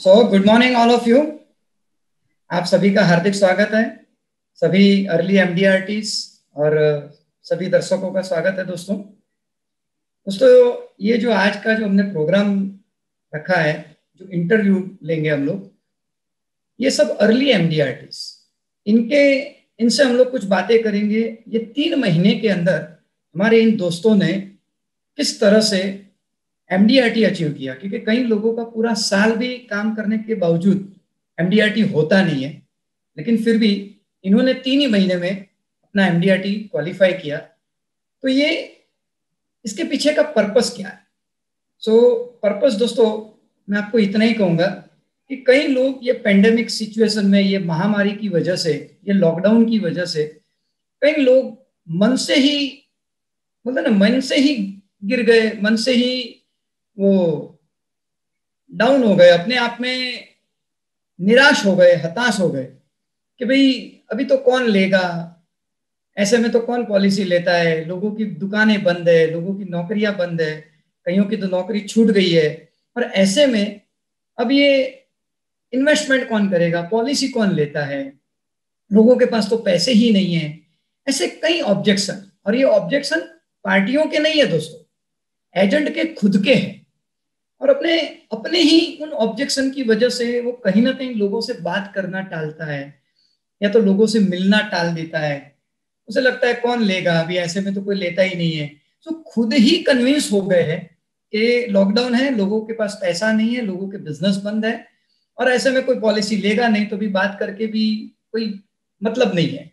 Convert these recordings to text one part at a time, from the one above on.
Good morning all of you. आप सभी का हार्दिक स्वागत है। सभी अर्ली एमडीआरटीज और सभी दर्शकों का स्वागत है दोस्तों। दोस्तों, ये जो आज का जो हमने प्रोग्राम रखा है, जो इंटरव्यू लेंगे हम लोग, ये सब अर्ली एमडीआरटीज, इनके इनसे हम लोग कुछ बातें करेंगे। ये 3 महीने के अंदर हमारे इन दोस्तों ने किस तरह से एमडीआरटी अचीव किया, क्योंकि कई लोगों का पूरा साल भी काम करने के बावजूद एमडीआरटी होता नहीं है, लेकिन फिर भी इन्होंने 3 ही महीने में अपना एमडीआरटी क्वालिफाई किया। तो ये इसके पीछे का पर्पस क्या है? पर्पस दोस्तों, मैं आपको इतना ही कहूंगा कि कई लोग ये पेंडेमिक सिचुएशन में, ये महामारी की वजह से, ये लॉकडाउन की वजह से कई लोग मन से ही, बोलते ना, मन से ही गिर गए, मन से ही वो डाउन हो गए, अपने आप में निराश हो गए, हताश हो गए कि भाई अभी तो कौन लेगा, ऐसे में तो कौन पॉलिसी लेता है, लोगों की दुकानें बंद है, लोगों की नौकरियां बंद है, कईयों की तो नौकरी छूट गई है। और ऐसे में अब ये इन्वेस्टमेंट कौन करेगा, पॉलिसी कौन लेता है, लोगों के पास तो पैसे ही नहीं है। ऐसे कई ऑब्जेक्शन, और ये ऑब्जेक्शन पार्टियों के नहीं है दोस्तों, एजेंट के खुद के हैं। और अपने अपने ही उन ऑब्जेक्शन की वजह से वो कहीं ना कहीं लोगों से बात करना टालता है, या तो लोगों से मिलना टाल देता है। उसे लगता है कौन लेगा, अभी ऐसे में तो कोई लेता ही नहीं है। तो खुद ही कन्विंस हो गए हैं कि लॉकडाउन है, लोगों के पास पैसा नहीं है, लोगों के बिजनेस बंद है, और ऐसे में कोई पॉलिसी लेगा नहीं, तो भी बात करके भी कोई मतलब नहीं है।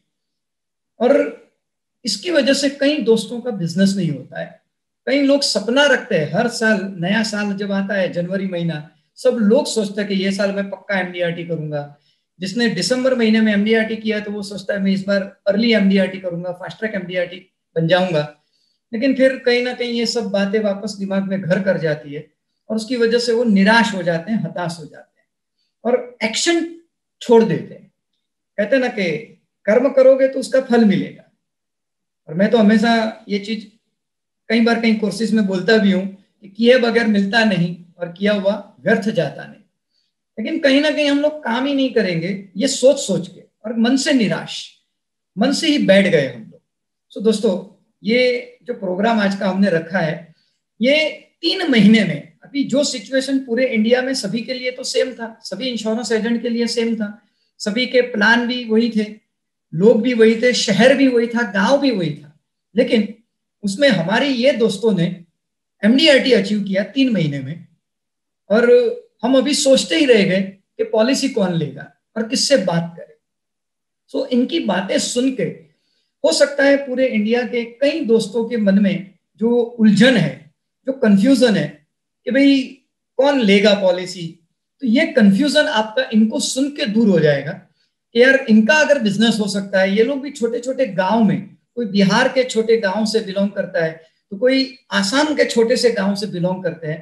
और इसकी वजह से कई दोस्तों का बिजनेस नहीं होता है। कई लोग सपना रखते हैं, हर साल नया साल जब आता है जनवरी महीना, सब लोग सोचते हैं कि ये साल मैं पक्का एमडीआरटी करूंगा। जिसने दिसंबर महीने में एमडीआरटी किया तो वो सोचता है मैं इस बार अर्ली एमडीआरटी करूंगा, फास्ट ट्रैक एमडीआरटी बन जाऊंगा। लेकिन फिर कहीं ना कहीं ये सब बातें वापस दिमाग में घर कर जाती है, और उसकी वजह से वो निराश हो जाते हैं, हताश हो जाते हैं, और एक्शन छोड़ देते हैं। कहते हैं ना कि कर्म करोगे तो उसका फल मिलेगा। और मैं तो हमेशा ये चीज कई बार कई कोर्सेज में बोलता भी हूँ कि किए बगैर मिलता नहीं, और किया हुआ व्यर्थ जाता नहीं। लेकिन कहीं ना कहीं हम लोग काम ही नहीं करेंगे, ये सोच सोच के, और मन से निराश, मन से ही बैठ गए हम लोग। दोस्तों, ये जो प्रोग्राम आज का हमने रखा है, ये 3 महीने में अभी जो सिचुएशन पूरे इंडिया में सभी के लिए तो सेम था, सभी इंश्योरेंस एजेंट के लिए सेम था, सभी के प्लान भी वही थे, लोग भी वही थे, शहर भी वही था, गांव भी वही था। लेकिन उसमें हमारी ये दोस्तों ने एमडीआरटी अचीव किया 3 महीने में। और हम अभी सोचते ही रह गए कि पॉलिसी कौन लेगा और किससे बात करें। इनकी बातें सुन के हो सकता है पूरे इंडिया के कई दोस्तों के मन में जो उलझन है, जो कंफ्यूजन है कि भाई कौन लेगा पॉलिसी, तो ये कंफ्यूजन आपका इनको सुन के दूर हो जाएगा कि यार इनका अगर बिजनेस हो सकता है। ये लोग भी छोटे छोटे गांव में, कोई बिहार के छोटे गांव से बिलोंग करता है, तो कोई आसाम के छोटे से गांव से बिलोंग करते हैं,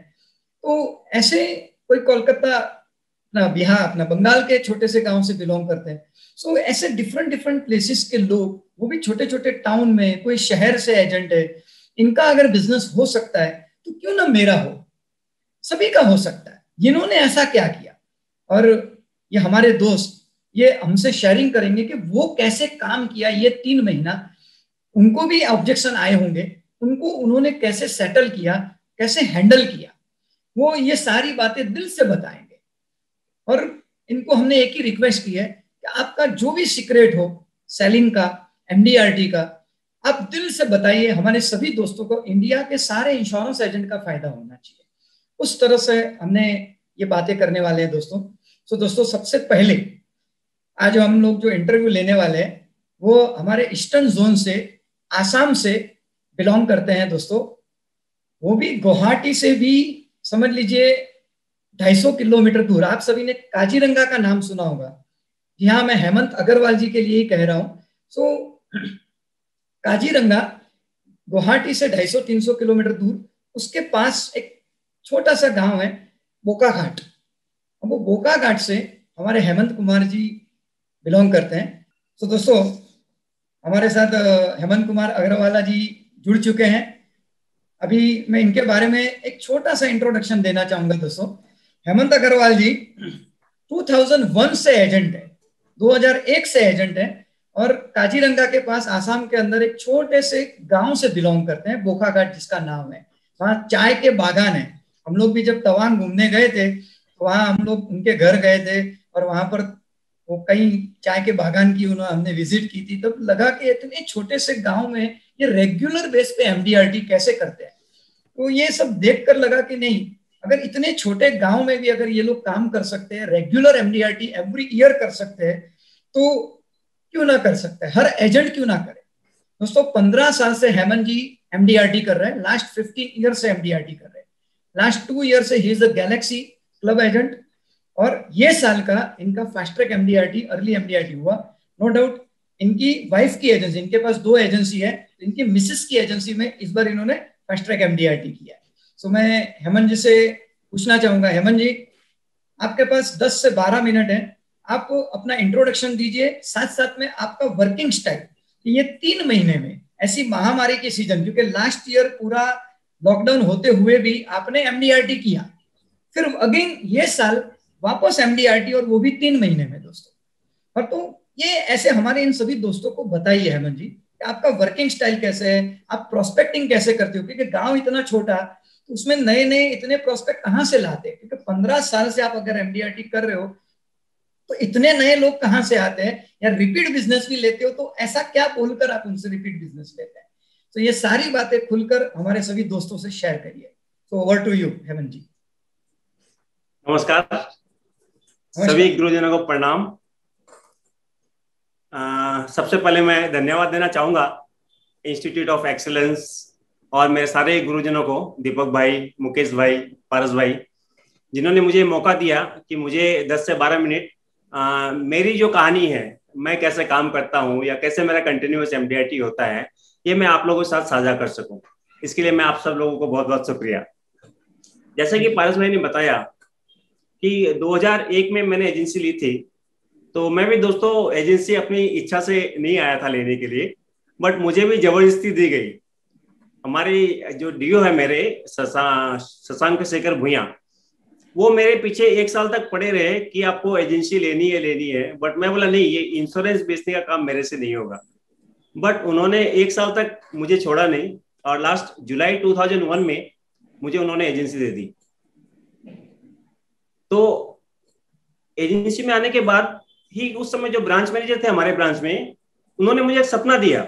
तो ऐसे कोई कोलकाता, अपना बिहार, अपना बंगाल के छोटे से गांव से बिलोंग करते हैं। ऐसे डिफरेंट डिफरेंट प्लेसेस के लोग, वो भी छोटे छोटे टाउन में, कोई शहर से एजेंट है, इनका अगर बिजनेस हो सकता है तो क्यों ना मेरा हो, सभी का हो सकता है। जिन्होंने ऐसा क्या किया, और ये हमारे दोस्त ये हमसे शेयरिंग करेंगे कि वो कैसे काम किया ये 3 महीना। उनको भी ऑब्जेक्शन आए होंगे, उनको उन्होंने कैसे सेटल किया, कैसे हैंडल किया, वो ये सारी बातें दिल से बताएंगे। और इनको हमने एक ही रिक्वेस्ट की है कि आपका जो भी सीक्रेट हो सेलिंग का, एमडीआरटी का, आप दिल से बताइए। हमारे सभी दोस्तों को, इंडिया के सारे इंश्योरेंस एजेंट का फायदा होना चाहिए। उस तरह से हमने ये बातें करने वाले हैं दोस्तों। दोस्तों, सबसे पहले आज हम लोग जो इंटरव्यू लेने वाले हैं वो हमारे ईस्टर्न जोन से, आसाम से बिलोंग करते हैं दोस्तों। वो भी गुवाहाटी से भी समझ लीजिए 250 किलोमीटर दूर। आप सभी ने काजीरंगा का नाम सुना होगा। जी हाँ, मैं हेमंत अग्रवाल जी के लिए ही कह रहा हूँ। काजीरंगा गुवाहाटी से 250-300 किलोमीटर दूर, उसके पास एक छोटा सा गांव है बोकाघाट। अब वो बोकाघाट से हमारे हेमंत कुमार जी बिलोंग करते हैं। दोस्तों, हमारे साथ हेमंत कुमार अग्रवाला जी जुड़ चुके हैं। अभी मैं इनके बारे में एक छोटा सा इंट्रोडक्शन देना चाहूंगा दोस्तों। हेमंत अग्रवाल जी 2001 से एजेंट है, 2001 से एजेंट है, और काजीरंगा के पास आसाम के अंदर एक छोटे से गांव से बिलोंग करते हैं, बोखाघाट जिसका नाम है। वहां चाय के बागान है। हम लोग भी जब तवांग घूमने गए थे तो वहां हम लोग उनके घर गए थे, और वहां पर वो कई चाय के बागान की उन्होंने हमने विजिट की थी। तब लगा कि इतने छोटे से गांव में ये रेगुलर बेस पे एमडीआरटी कैसे करते हैं। तो ये सब देखकर लगा कि नहीं, अगर इतने छोटे गांव में भी अगर ये लोग काम कर सकते हैं, रेगुलर एमडीआरटी एवरी ईयर कर सकते हैं, तो क्यों ना कर सकते हैं, हर एजेंट क्यों ना करे। दोस्तों 15 साल से हेमंत जी एमडीआरटी कर रहे हैं, लास्ट 15 ईयर से एमडीआरटी कर रहे हैं। लास्ट 2 ईयर से he is the Galaxy club agent, और ये साल का इनका fast track MDRT, early MDRT हुआ। नो डाउट इनकी वाइफ की एजेंसी, इनके पास 2 एजेंसी है, इनकी मिसेस की एजेंसी में इस बार इन्होंने फास्ट ट्रैक एमडीआरटी किया है। सो मैं हेमंत जी से पूछना चाहूंगा, हेमंत जी आपके पास 10 से 12 मिनट है, आप अपना इंट्रोडक्शन दीजिए, साथ साथ में आपका वर्किंग स्टाइल। ये 3 महीने में ऐसी महामारी के सीजन, क्योंकि लास्ट ईयर पूरा लॉकडाउन होते हुए भी आपने एमडीआरटी किया, फिर अगेन ये साल वापस एमडीआरटी, और वो भी 3 महीने में दोस्तों। और तो ये ऐसे हमारे इन सभी दोस्तों को बताइए हेमंत जी, आपका वर्किंग स्टाइल कैसे है, आप प्रोस्पेक्टिंग कैसे करते हो, क्योंकि गांव इतना छोटा तो उसमें नए नए इतने प्रोस्पेक्ट कहाँ से लाते हैं, क्योंकि 15 साल से आप अगर एमडीआरटी कर रहे हो तो इतने नए लोग कहाँ से आते हैं, या रिपीट बिजनेस भी लेते हो तो ऐसा क्या बोलकर आप उनसे रिपीट बिजनेस लेते हैं। तो ये सारी बातें खुलकर हमारे सभी दोस्तों से शेयर करिए। तो ओवर टू यू हेमंत जी। नमस्कार, नमस्कार। सभी गुरुजनों को प्रणाम। सबसे पहले मैं धन्यवाद देना चाहूंगा इंस्टीट्यूट ऑफ एक्सीलेंस और मेरे सारे गुरुजनों को, दीपक भाई, मुकेश भाई, पारस भाई, जिन्होंने मुझे मौका दिया कि मुझे 10 से 12 मिनट मेरी जो कहानी है, मैं कैसे काम करता हूँ या कैसे मेरा कंटिन्यूअस एमडीआरटी होता है, ये मैं आप लोगों के साथ साझा कर सकूं। इसके लिए मैं आप सब लोगों को बहुत बहुत शुक्रिया। जैसे कि पारस भाई ने बताया कि 2001 में मैंने एजेंसी ली थी, तो मैं भी दोस्तों एजेंसी अपनी इच्छा से नहीं आया था लेने के लिए, बट मुझे भी जबरदस्ती दी गई। हमारी जो डीओ है मेरे, शशांक शेखर भुइया, वो मेरे पीछे 1 साल तक पड़े रहे कि आपको एजेंसी लेनी है, बट मैं बोला नहीं, ये इंश्योरेंस बेचने का काम मेरे से नहीं होगा। बट उन्होंने 1 साल तक मुझे छोड़ा नहीं, और लास्ट जुलाई 2001 में मुझे उन्होंने एजेंसी दे दी। तो एजेंसी में आने के बाद ही उस समय जो ब्रांच मैनेजर थे हमारे ब्रांच में, उन्होंने मुझे एक सपना दिया,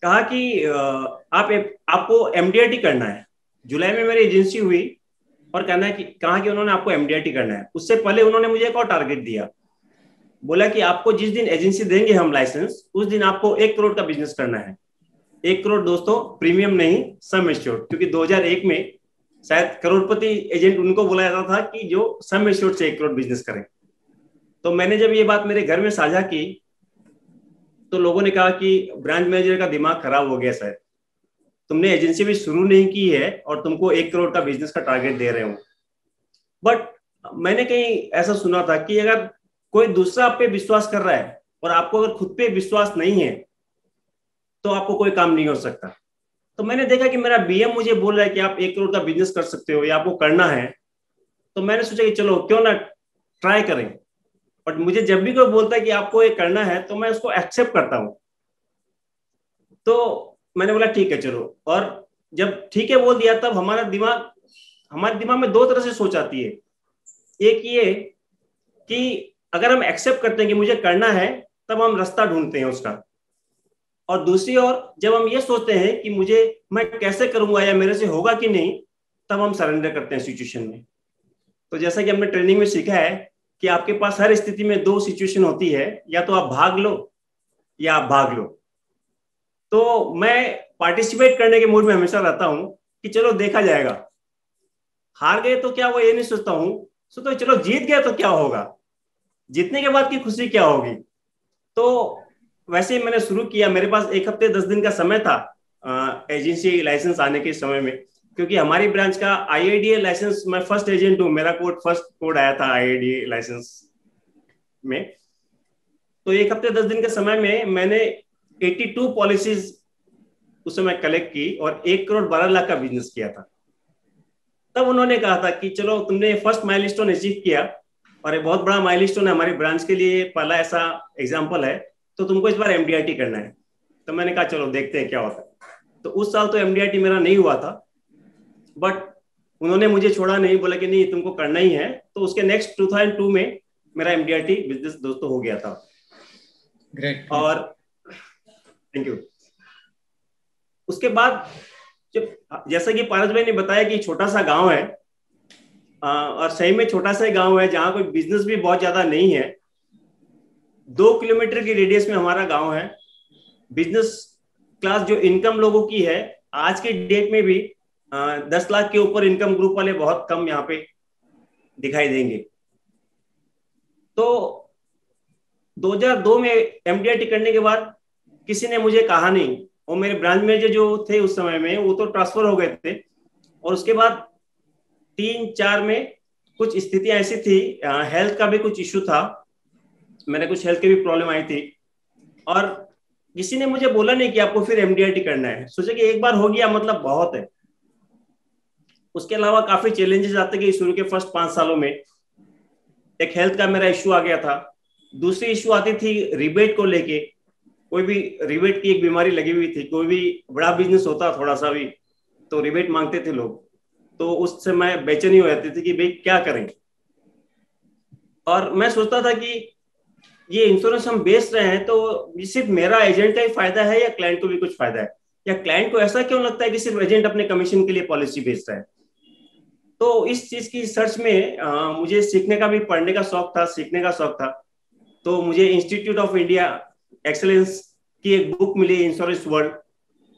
कहा कि आपको एमडीआरटी करना है। जुलाई में मेरी एजेंसी हुई और कहा कि उन्होंने आपको एमडीआरटी करना है। उससे पहले उन्होंने मुझे एक और टारगेट दिया, बोला कि आपको जिस दिन एजेंसी देंगे हम लाइसेंस, उस दिन आपको 1 करोड़ का बिजनेस करना है। 1 करोड़ दोस्तों, प्रीमियम नहीं, सम एश्योर्ड, क्योंकि 2001 में शायद करोड़पति एजेंट उनको बोला जाता था कि जो सम एश्योर्ड से 1 करोड़ बिजनेस करें। तो मैंने जब ये बात मेरे घर में साझा की तो लोगों ने कहा कि ब्रांच मैनेजर का दिमाग खराब हो गया सर, तुमने एजेंसी भी शुरू नहीं की है और तुमको 1 करोड़ का बिजनेस का टारगेट दे रहे हो। बट मैंने कहीं ऐसा सुना था कि अगर कोई दूसरा आप पे विश्वास कर रहा है और आपको अगर खुद पे विश्वास नहीं है तो आपको कोई काम नहीं हो सकता। तो मैंने देखा कि मेरा बीएम मुझे बोल रहा है कि आप 1 करोड़ का बिजनेस कर सकते हो या आपको करना है, तो मैंने सोचा कि चलो क्यों ना ट्राई करें। बट मुझे जब भी कोई बोलता है कि आपको ये करना है तो मैं उसको एक्सेप्ट करता हूं। तो मैंने बोला ठीक है चलो, और जब ठीक है बोल दिया तब हमारे दिमाग में 2 तरह से सोच आती है। एक ये कि अगर हम एक्सेप्ट करते हैं कि मुझे करना है, तब हम रास्ता ढूंढते हैं उसका, और दूसरी ओर जब हम ये सोचते हैं कि मैं कैसे करूंगा या मेरे से होगा कि नहीं, तब हम सरेंडर करते हैं सिचुएशन में। तो जैसा कि हमने ट्रेनिंग में सीखा है कि आपके पास हर स्थिति में 2 सिचुएशन होती है, या तो आप भाग लो या आप भाग लो। तो मैं पार्टिसिपेट करने के मूड में हमेशा रहता हूं कि चलो देखा जाएगा, हार गए तो क्या, वो ये नहीं सोचता हूं, सोचता चलो जीत गया तो क्या होगा, जीतने के बाद की खुशी क्या होगी। तो वैसे ही मैंने शुरू किया। मेरे पास 1 हफ्ते 10 दिन का समय था एजेंसी लाइसेंस आने के समय में, क्योंकि हमारी ब्रांच का आईआईडीए लाइसेंस, मैं फर्स्ट एजेंट हूँ, मेरा फर्स्ट कोड आया था आईआईडीए लाइसेंस में। तो 1 हफ्ते 10 दिन के समय में मैंने 82 पॉलिसीज उस समय कलेक्ट की और 1 करोड़ 12 लाख का बिजनेस किया था। तब उन्होंने कहा था कि चलो तुमने फर्स्ट माइलस्टोन अचीव किया, और ये बहुत बड़ा माइलस्टोन है हमारी ब्रांच के लिए, पहला ऐसा एग्जाम्पल है, तो तुमको इस बार एमडीआरटी करना है। तो मैंने कहा चलो देखते हैं क्या होता है। तो उस साल तो एमडीआरटी मेरा नहीं हुआ था, बट उन्होंने मुझे छोड़ा नहीं, बोला कि नहीं तुमको करना ही है। तो उसके नेक्स्ट 2002 में मेरा एमडीआरटी बिजनेस दोस्तों हो गया था। ग्रेट। और थैंक यू। उसके बाद जब जैसा कि पारस भाई ने बताया कि छोटा सा गांव है, और सही में छोटा सा गांव है जहां कोई बिजनेस भी बहुत ज्यादा नहीं है। 2 किलोमीटर की रेडियस में हमारा गांव है। बिजनेस क्लास जो इनकम लोगों की है आज के डेट में भी 10 लाख के ऊपर इनकम ग्रुप वाले बहुत कम यहाँ पे दिखाई देंगे। तो 2002 में एमडीआरटी करने के बाद किसी ने मुझे कहा नहीं, और मेरे ब्रांच मैनेजर जो थे उस समय में वो तो ट्रांसफर हो गए थे। और उसके बाद 3-4 में कुछ स्थितियां ऐसी थी, हेल्थ का भी कुछ इश्यू था, मेरे कुछ हेल्थ की भी प्रॉब्लम आई थी, और किसी ने मुझे बोला नहीं कि आपको फिर एमडीआरटी करना है। सोचा कि एक बार हो गया मतलब बहुत है। उसके अलावा काफी चैलेंजेस आते गए शुरू के फर्स्ट 5 सालों में। एक हेल्थ का मेरा इश्यू आ गया था, दूसरी इश्यू आती थी रिबेट को लेके। कोई भी रिबेट की एक बीमारी लगी हुई थी, कोई भी बड़ा बिजनेस होता थोड़ा सा भी तो रिबेट मांगते थे लोग। तो उस समय बेचैनी हो जाती थी कि भाई क्या करें। और मैं सोचता था कि ये इंश्योरेंस हम बेच रहे हैं तो सिर्फ मेरा एजेंट का ही फायदा है या क्लाइंट को भी कुछ फायदा है, या क्लाइंट को ऐसा क्यों लगता है कि सिर्फ एजेंट अपने कमीशन के लिए पॉलिसी बेच रहा है। तो इस चीज की सर्च में मुझे सीखने का भी, पढ़ने का शौक था, सीखने का शौक था। तो मुझे इंस्टीट्यूट ऑफ इंडिया एक्सेलेंस की एक बुक मिली, इंश्योरेंस वर्ल्ड।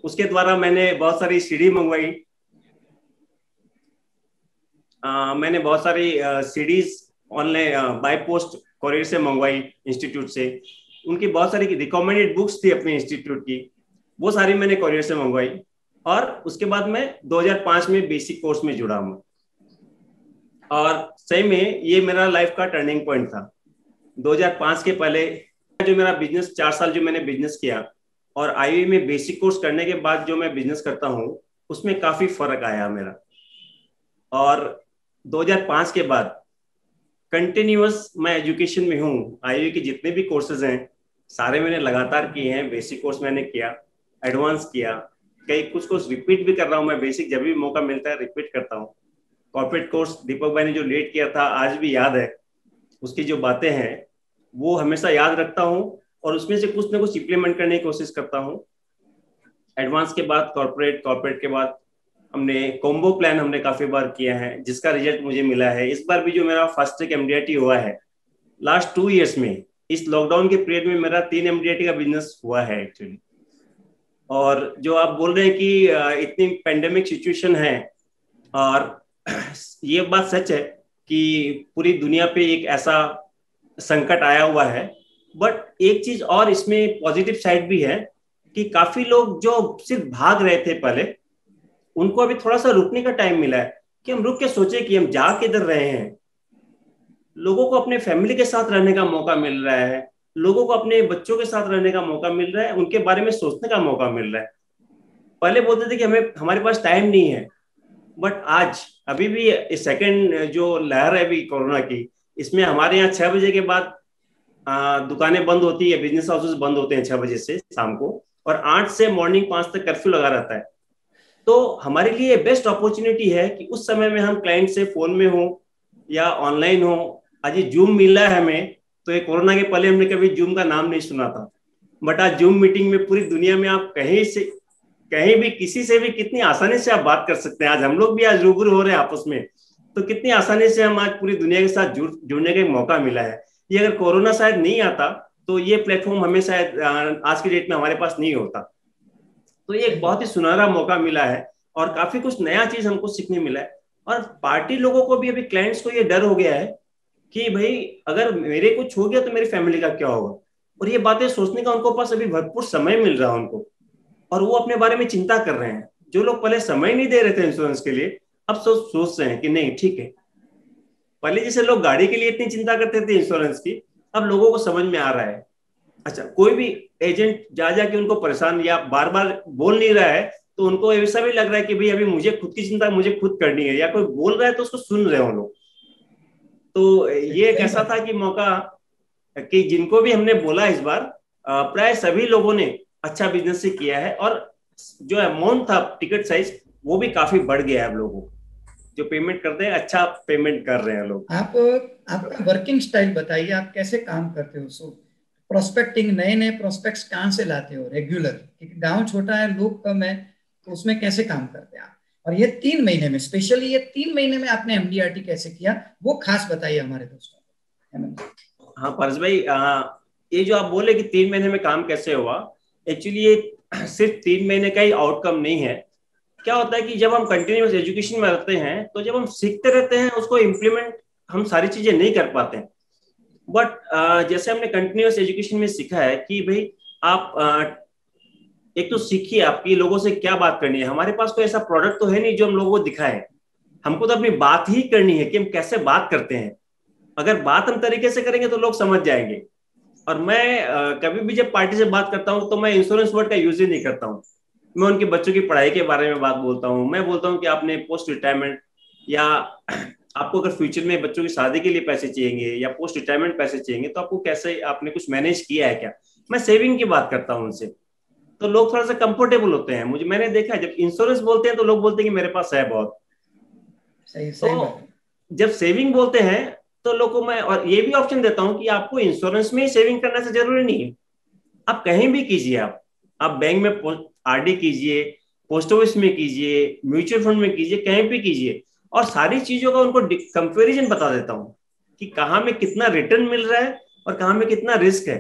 उसके द्वारा मैंने बहुत सारी सीडी मंगवाई। मैंने बहुत सारी CDs online by post courier से मंगवाई इंस्टीट्यूट से। उनकी बहुत सारी रिकमेंडेड बुक्स थी अपने इंस्टीट्यूट की, वो सारी मैंने कोरियर से मंगवाई। और उसके बाद मैं 2005 में बेसिक कोर्स में जुड़ा हूँ। और सही में ये मेरा लाइफ का टर्निंग पॉइंट था। 2005 के पहले जो मेरा बिजनेस, 4 साल जो मैंने बिजनेस किया, और आईआईएम में बेसिक कोर्स करने के बाद जो मैं बिजनेस करता हूँ उसमें काफी फर्क आया मेरा। और 2005 के बाद कंटिन्यूअस मैं एजुकेशन में हूँ। आईआईएम के जितने भी कोर्सेज हैं सारे मैंने लगातार किए हैं। बेसिक कोर्स मैंने किया, एडवांस किया, कई कुछ कोर्स रिपीट भी कर रहा हूँ मैं। बेसिक जब भी मौका मिलता है रिपीट करता हूँ। कॉर्पोरेट कोर्स दीपक भाई ने जो लीड किया था आज भी याद है, उसकी जो बातें हैं वो हमेशा याद रखता हूँ, और उसमें से कुछ ना कुछ इंप्लीमेंट करने की कोशिश करता हूँ। एडवांस के बाद कॉर्पोरेट, कॉर्पोरेट के बाद हमने कॉम्बो प्लान हमने काफी बार किया है, जिसका रिजल्ट मुझे मिला है। इस बार भी जो मेरा फर्स्ट ट्रैक एमडीआरटी हुआ है लास्ट 2 ईयर्स में, इस लॉकडाउन के पीरियड में मेरा 3 एमडीआरटी का बिजनेस हुआ है एक्चुअली। और जो आप बोल रहे हैं कि इतनी पेंडेमिक सिचुएशन है, और ये बात सच है कि पूरी दुनिया पे एक ऐसा संकट आया हुआ है। बट एक चीज और इसमें पॉजिटिव साइड भी है कि काफी लोग जो सिर्फ भाग रहे थे पहले, उनको अभी थोड़ा सा रुकने का टाइम मिला है कि हम रुक के सोचे कि हम जा किधर रहे हैं। लोगों को अपने फैमिली के साथ रहने का मौका मिल रहा है, लोगों को अपने बच्चों के साथ रहने का मौका मिल रहा है, उनके बारे में सोचने का मौका मिल रहा है। पहले बोलते थे कि हमें, हमारे पास टाइम नहीं है, बट आज अभी भी सेकेंड जो लहर है अभी कोरोना की, इसमें हमारे यहाँ 6 बजे के बाद दुकानें बंद होती है, बिजनेस हाउसेस बंद होते हैं 6 बजे से शाम को, और 8 से मॉर्निंग 5 तक कर्फ्यू लगा रहता है। तो हमारे लिए बेस्ट अपॉर्चुनिटी है कि उस समय में हम क्लाइंट से फोन में हो या ऑनलाइन हो। आज ये जूम मिला है हमें, तो ये कोरोना के पहले हमने कभी जूम का नाम नहीं सुना था, बट आज जूम मीटिंग में पूरी दुनिया में आप कहीं से, कहीं भी, किसी से भी कितनी आसानी से आप बात कर सकते हैं। आज हम लोग भी आज रूबरू हो रहे हैं आपस में, तो कितनी आसानी से हम आज पूरी दुनिया के साथ जुड़ने का मौका मिला है। ये अगर कोरोना शायद नहीं आता तो ये प्लेटफॉर्म हमें शायद आज की डेट में हमारे पास नहीं होता। तो ये एक बहुत ही सुनहरा मौका मिला है, और काफी कुछ नया चीज हमको सीखने मिला है। और पार्टी लोगों को भी, अभी क्लाइंट्स को ये डर हो गया है कि भाई अगर मेरे कुछ हो गया तो मेरी फैमिली का क्या होगा। और ये बातें सोचने का उनको पास अभी भरपूर समय मिल रहा है उनको, और वो अपने बारे में चिंता कर रहे हैं। जो लोग पहले समय नहीं दे रहे थे इंश्योरेंस के लिए, अब सोच रहे हैं कि नहीं ठीक है। पहले जैसे लोग गाड़ी के लिए इतनी चिंता करते थे इंश्योरेंस की, अब लोगों को समझ में आ रहा है। अच्छा, कोई भी एजेंट जा जाके उनको परेशान या बार बार बोल नहीं रहा है तो उनको ऐसा भी लग रहा है कि भाई अभी मुझे खुद की चिंता मुझे खुद करनी है, या कोई बोल रहा है तो उसको सुन रहे हो लोग। तो ये एक सही ऐसा बात था कि मौका कि जिनको भी हमने बोला इस बार, प्राय सभी लोगों ने अच्छा बिजनेस से किया है, और जो अमाउंट था टिकट साइज वो भी काफी बढ़ गया है। अब लोगों जो पेमेंट करते हैं अच्छा पेमेंट कर रहे हैं लोग। आप आपका वर्किंग स्टाइल बताइए, आप कैसे काम करते हो? सो प्रोस्पेक्टिंग, नए नए प्रोस्पेक्ट्स कहाँ से लाते हो रेगुलर, क्योंकि गांव छोटा है, लोग कम है, तो उसमें कैसे काम करते हैं आप? और ये 3 महीने में, स्पेशली ये 3 महीने में आपने एमडीआरटी कैसे किया, वो खास बताइए हमारे दोस्तों को। हाँ पारस भाई, ये जो आप बोले कि 3 महीने में काम कैसे हुआ, एक्चुअली ये सिर्फ 3 महीने का ही आउटकम नहीं है। क्या होता है कि जब हम कंटिन्यूअस एजुकेशन में रहते हैं तो जब हम सीखते रहते हैं उसको इम्प्लीमेंट हम सारी चीजें नहीं कर पाते हैं। बट जैसे हमने कंटिन्यूअस एजुकेशन में सीखा है कि भाई आप एक तो सीखिए आपकी लोगों से क्या बात करनी है। हमारे पास कोई ऐसा प्रोडक्ट तो है नहीं जो हम लोगों को दिखाए, हमको तो अपनी बात ही करनी है कि हम कैसे बात करते हैं। अगर बात हम तरीके से करेंगे तो लोग समझ जाएंगे। और मैं कभी भी जब पार्टी से बात करता हूँ तो मैं इंश्योरेंस वर्ड का यूज ही नहीं करता हूँ। मैं उनके बच्चों की पढ़ाई के बारे में बात बोलता हूँ। मैं बोलता हूँ कि आपने पोस्ट रिटायरमेंट, या आपको अगर फ्यूचर में बच्चों की शादी के लिए पैसे चाहिए या पोस्ट रिटायरमेंट पैसे चाहिए तो आपको कैसे, आपने कुछ मैनेज किया है क्या। मैं सेविंग की बात करता हूँ उनसे, तो लोग थोड़ा सा कंफर्टेबल होते हैं। मुझे मैंने देखा है जब इंश्योरेंस बोलते हैं तो लोग बोलते हैं कि मेरे पास है बहुत। सही सही बात तो है। जब सेविंग बोलते हैं तो लोगों को मैं और ये भी ऑप्शन देता हूं कि आपको इंश्योरेंस में ही सेविंग करना से जरूरी नहीं है, आप कहीं भी कीजिए। आप बैंक में आरडी कीजिए, पोस्ट ऑफिस में कीजिए, म्यूचुअल फंड में कीजिए, कहीं भी कीजिए। और सारी चीजों का उनको कंपेरिजन बता देता हूँ कि कहाँ में कितना रिटर्न मिल रहा है और कहाँ में कितना रिस्क है।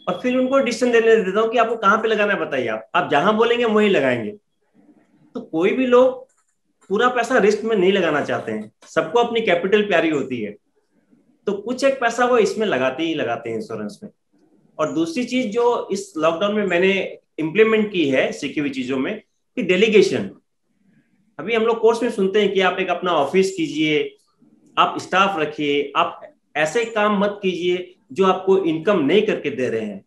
और फिर उनको डिसीजन देने देता हूँ कि आपको कहाँ पे लगाना है बताइए, आप जहां बोलेंगे वहीं लगाएंगे। तो कोई भी लोग पूरा पैसा रिस्क में नहीं लगाना चाहते हैं, सबको अपनी कैपिटल प्यारी होती है। तो कुछ एक पैसा वो इसमें लगाते ही लगाते हैं इंश्योरेंस में। और दूसरी चीज जो इस लॉकडाउन में मैंने इंप्लीमेंट की है सीखी हुई चीजों में, कि डेलीगेशन। अभी हम लोग कोर्स में सुनते हैं कि आप एक अपना ऑफिस कीजिए, आप स्टाफ रखिए, आप ऐसे काम मत कीजिए जो आपको इनकम नहीं करके दे रहे हैं,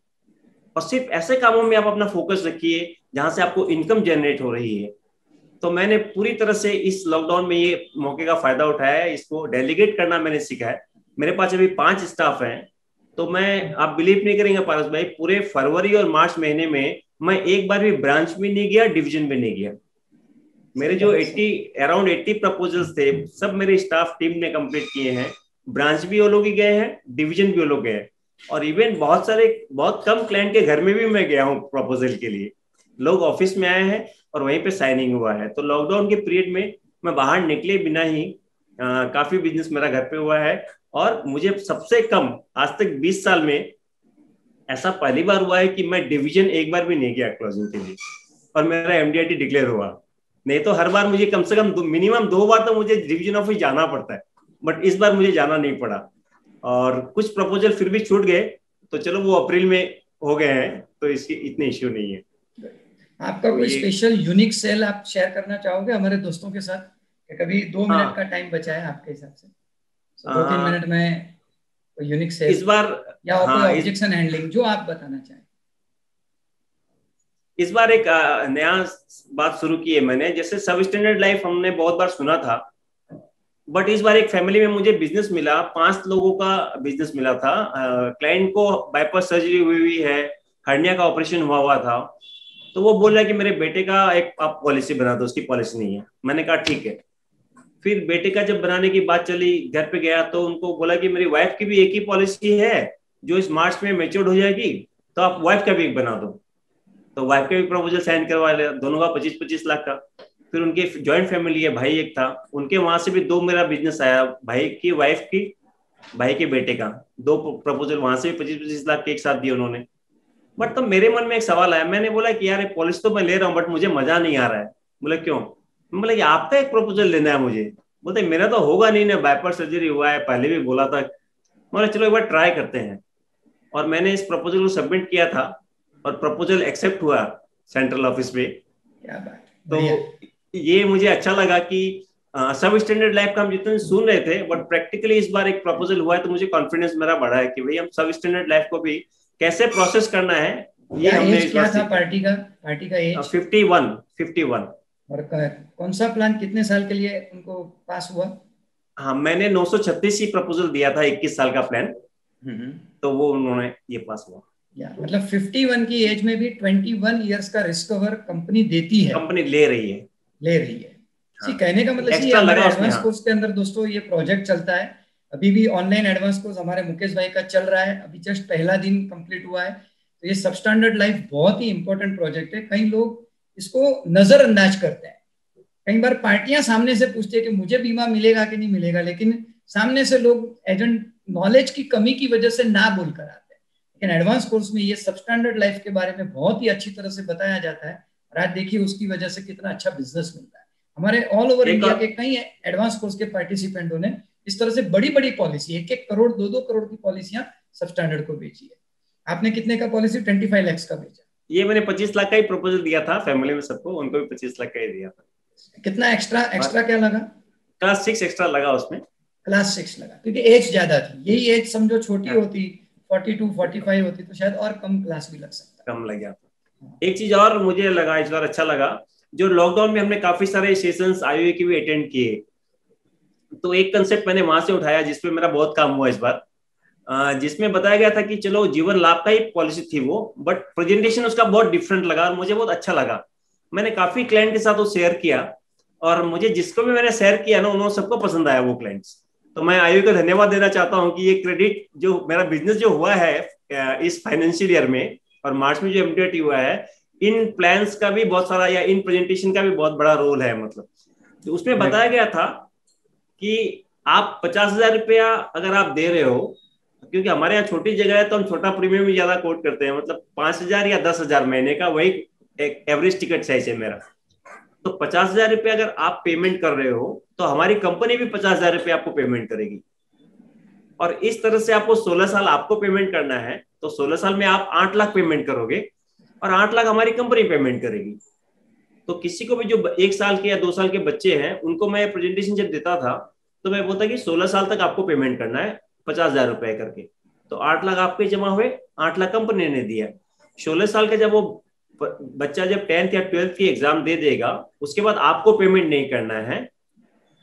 और सिर्फ ऐसे कामों में आप अपना फोकस रखिए जहां से आपको इनकम जनरेट हो रही है। तो मैंने पूरी तरह से इस लॉकडाउन में ये मौके का फायदा उठाया है, इसको डेलीगेट करना मैंने सीखा है। मेरे पास अभी 5 स्टाफ हैं। तो मैं, आप बिलीव नहीं करेंगे पारस भाई, पूरे फरवरी और मार्च महीने में मैं एक बार भी ब्रांच में नहीं गया, डिवीजन में नहीं गया। मेरे सही जो बात, 80 अराउंड 80 प्रपोजल्स थे सब मेरे स्टाफ टीम ने कंप्लीट किए हैं। ब्रांच भी वो लोग ही गए हैं, डिवीजन भी वो लोग गए हैं। और इवन बहुत सारे, बहुत कम क्लाइंट के घर में भी मैं गया हूँ प्रपोजल के लिए। लोग ऑफिस में आए हैं और वहीं पे साइनिंग हुआ है। तो लॉकडाउन के पीरियड में मैं बाहर निकले बिना ही काफी बिजनेस मेरा घर पे हुआ है। और मुझे सबसे कम आज तक 20 साल में ऐसा पहली बार हुआ है कि मैं डिवीजन एक बार भी नहीं गया क्लोजिंग के लिए, और मेरा एमडीआईटी डिक्लेयर हुआ। नहीं तो हर बार मुझे कम से कम मिनिमम 2 बार तो मुझे डिवीजन ऑफिस जाना पड़ता है, बट इस बार मुझे जाना नहीं पड़ा। और कुछ प्रपोजल फिर भी छूट गए, तो चलो वो अप्रैल में हो गए हैं, तो इसकी इतने इश्यू नहीं है। आपका तो कोई ये, स्पेशल यूनिक सेल आप शेयर करना चाहोगे हमारे दोस्तों के साथ, कि कभी 2 मिनट का हाँ, टाइम बचा है आपके हिसाब से, तो 2-3 मिनट आ, में कोई यूनिक इस सेल बार, या कोई हाँ ऑब्जेक्शन हैंडलिंग जो आप बताना चाहें। इस बार एक नया बात शुरू की है मैंने। जैसे सब स्टैंडर्ड लाइफ हमने बहुत बार सुना था, बट इस बार एक फैमिली में मुझे बिजनेस मिला, 5 लोगों का बिजनेस मिला था। क्लाइंट को बाईपास सर्जरी हुई हुई है, हर्निया का ऑपरेशन हुआ हुआ था। तो वो बोल रहा है कि मेरे बेटे का एक आप पॉलिसी बना दो, उसकी पॉलिसी नहीं है। मैंने कहा ठीक है। फिर बेटे का जब बनाने की बात चली, घर पे गया तो उनको बोला कि मेरी वाइफ की भी एक ही पॉलिसी है जो इस मार्च में मेच्योर हो जाएगी, तो आप वाइफ का भी एक बना दो। तो वाइफ का भी प्रपोजल साइन करवा लिया, दोनों का 25-25 लाख का। फिर उनकी ज्वाइंट फैमिली है, भाई एक था, उनके वहां से भी 2 मेरा बिजनेस आया, भाई की वाइफ की, भाई के बेटे का। 2 प्रपोजल वहां से भी 25-25 लाख के एक साथ दिए उन्होंने। बट तब मेरे मन में एक सवाल आया, मैंने बोला कि यार ये पॉलिसी तो मैं ले रहा हूँ बट मुझे मजा नहीं आ रहा है। बोले क्यों? मैं बोला कि आपका एक प्रपोजल लेना है मुझे। बोलते मेरा तो होगा नहीं ना, बाईपास सर्जरी हुआ है, पहले भी बोला था। बोला चलो एक बार ट्राई करते हैं। और मैंने इस प्रपोजल को सबमिट किया था, और प्रपोजल एक्सेप्ट हुआ सेंट्रल ऑफिस में। क्या बात, बढ़िया। तो ये मुझे अच्छा लगा कि सब स्टैंडर्ड लाइफ का हम जितने सुन रहे थे, बट प्रैक्टिकली इस बार एक प्रपोजल हुआ है, तो मुझे कॉन्फिडेंस मेरा बढ़ा है कि भाई हम सब स्टैंडर्ड लाइफ को भी कैसे प्रोसेस करना है ये हमने एज क्या था पार्टी का एज? 51। और कौन सा प्लान कितने साल के लिए उनको पास हुआ? हाँ, मैंने 936 ही प्रपोजल दिया था, 21 साल का प्लान, तो वो उन्होंने ये पास हुआ। मतलब 51 की एज में भी 21 इयर्स का रिस्क कवर कंपनी देती है, कंपनी ले रही है। हाँ। कहने का मतलब ये हमारे एडवांस कोर्स के अंदर दोस्तों ये प्रोजेक्ट चलता है। अभी भी ऑनलाइन एडवांस कोर्स हमारे मुकेश भाई का चल रहा है, अभी जस्ट पहला दिन कंप्लीट हुआ है। तो ये सबस्टैंडर्ड लाइफ बहुत ही इंपॉर्टेंट प्रोजेक्ट है। कई लोग इसको नजरअंदाज करते हैं। कई बार पार्टियां सामने से पूछती है कि मुझे बीमा मिलेगा कि नहीं मिलेगा, लेकिन सामने से लोग एजेंट नॉलेज की कमी की वजह से ना बोल कर आते हैं। लेकिन एडवांस कोर्स में ये सबस्टैंडर्ड लाइफ के बारे में बहुत ही अच्छी तरह से बताया जाता है, और आज देखिए उसकी वजह से कितना अच्छा बिजनेस मिलता है। हमारे ऑल ओवर इंडिया के कई एडवांस कोर्स के पार्टिसिपेंटों ने इस तरह से बड़ी बड़ी पॉलिसी 1-1 करोड़ 2-2 करोड़ की पॉलिसियां सबस्टैंडर्ड को बेची है। आपने कितने का पॉलिसी? 25 लाख का बेचा। ये मैंने 25 लाख का ही प्रपोजल दिया था फैमिली में सबको, उनको भी 25 लाख का ही दिया था। कितना एक्स्ट्रा क्या लगा? क्लास 6 एक्स्ट्रा लगा उसमें। क्लास 6 लगा क्योंकि एज ज्यादा थी। यही एज समझो छोटी होती 42-45 होती तो शायद और कम क्लास भी लग सकता, कम लग जाता। एक चीज और मुझे लगा इस बार अच्छा लगा, जो लॉकडाउन में हमने काफी सारे सेशंस आईओए के भी अटेंड किए, तो एक कंसेप्ट मैंने वहां से उठाया जिसपे मेरा बहुत काम हुआ इस बार, जिसमें बताया गया था कि चलो जीवन लाभ का ही पॉलिसी थी वो, बट प्रेजेंटेशन उसका बहुत डिफरेंट लगा और मुझे बहुत अच्छा लगा। मैंने काफी क्लाइंट के साथ वो शेयर किया, और मुझे जिसको भी मैंने शेयर किया ना, उन्होंने सबको पसंद आया वो क्लाइंट्स। तो मैं आईओए को धन्यवाद देना चाहता हूँ कि ये क्रेडिट जो मेरा बिजनेस जो हुआ है इस फाइनेंशियल ईयर में और मार्च में जो एमडीआरटी हुआ है, इन प्लान्स का भी बहुत सारा या इन प्रेजेंटेशन का भी बहुत बड़ा रोल है। मतलब तो उसमें बताया गया था कि आप 50,000 रुपया अगर आप दे रहे हो, क्योंकि हमारे यहाँ छोटी जगह है तो हम छोटा प्रीमियम ही ज्यादा कोट करते हैं, मतलब 5,000 या 10,000 महीने का, वही एक एवरेज टिकट साइज है मेरा। तो 50,000 रुपया अगर आप पेमेंट कर रहे हो तो हमारी कंपनी भी 50,000 रुपया आपको पेमेंट करेगी, और इस तरह से आपको 16 साल आपको पेमेंट करना है, तो 16 साल में आप 8 लाख पेमेंट करोगे और 8 लाख हमारी कंपनी पेमेंट करेगी। तो किसी को भी जो 1 साल के या 2 साल के बच्चे हैं, उनको मैं प्रेजेंटेशन जब देता था तो मैं बोलता कि 16 साल तक आपको पेमेंट करना है 50,000 रुपए करके, तो 8 लाख आपके जमा हुए, 8 लाख कंपनी ने दिया। 16 साल का जब वो बच्चा जब 10th या 12th की एग्जाम दे देगा, उसके बाद आपको पेमेंट नहीं करना है,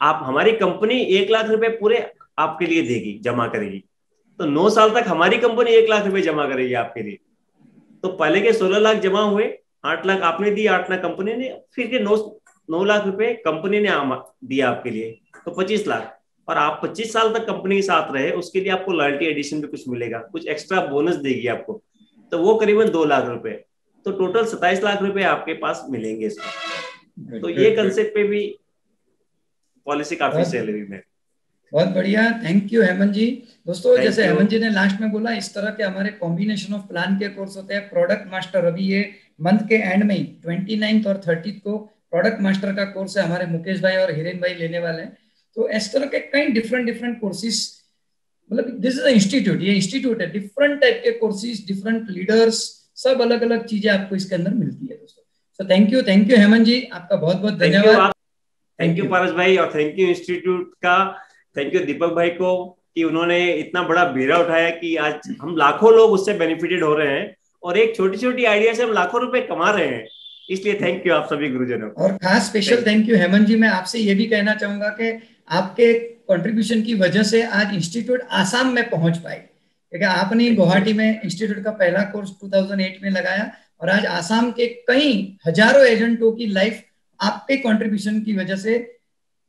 आप हमारी कंपनी 1 लाख रुपए पूरे आपके लिए देगी, जमा करेगी। तो 9 साल तक हमारी कंपनी 1 लाख रुपए जमा करेगी आपके लिए। तो पहले के 16 लाख जमा हुए, 8 लाख आपने दी, 8 लाख कंपनी ने, फिर के 9 लाख रुपए कंपनी ने दिया आपके लिए, तो 25 लाख। और आप 25 साल तक कंपनी के साथ रहे, उसके लिए आपको लॉयल्टी एडिशन भी कुछ मिलेगा, कुछ एक्स्ट्रा बोनस देगी आपको, तो वो करीबन 2 लाख रुपए, तो टोटल 27 लाख रुपए आपके पास मिलेंगे इसमें। तो ये कंसेप्ट पे भी पॉलिसी काफी सैलरी में। बहुत बढ़िया, थैंक यू हेमंत जी। दोस्तों जैसे हेमंत जी ने लास्ट में बोला, इस तरह के हमारे कॉम्बिनेशन ऑफ प्लान के कोर्स होते हैं। प्रोडक्ट मास्टर अभी ये मंथ के एंड में ही 29 और 30 को प्रोडक्ट मास्टर का कोर्स है, हमारे मुकेश भाई और हिरेन भाई लेने वाले हैं। तो इस तरह के कई डिफरेंट कोर्सेज, मतलब दिस इज इंस्टीट्यूट, ये इंस्टीट्यूट है, डिफरेंट टाइप के कोर्सेज, डिफरेंट लीडर्स, सब अलग अलग चीजें आपको इसके अंदर मिलती है दोस्तों। सो थैंक यू हेमंत जी, आपका बहुत बहुत धन्यवाद। थैंक यू पारस भाई, और थैंक यू इंस्टीट्यूट का, थैंक यू दीपक भाई को कि उन्होंने इतना बड़ा बीड़ा उठाया कि आज हम लाखों लोग उससे बेनिफिटेड हो रहे हैं, और एक छोटी छोटी आइडिया से हम लाखों रुपए कमा रहे हैं। इसलिए थैंक यू आप सभी गुरुजनों। और खास स्पेशल थैंक यू हेमंत जी, मैं आपसे ये भी कहना चाहूंगा कि आपके कंट्रीब्यूशन की वजह से आज इंस्टीट्यूट आसाम में पहुंच पाए, क्योंकि आपने गुवाहाटी में इंस्टीट्यूट का पहला कोर्स 2008 में लगाया, और आज आसाम के कई हजारों एजेंटों की लाइफ आपके कंट्रीब्यूशन की वजह से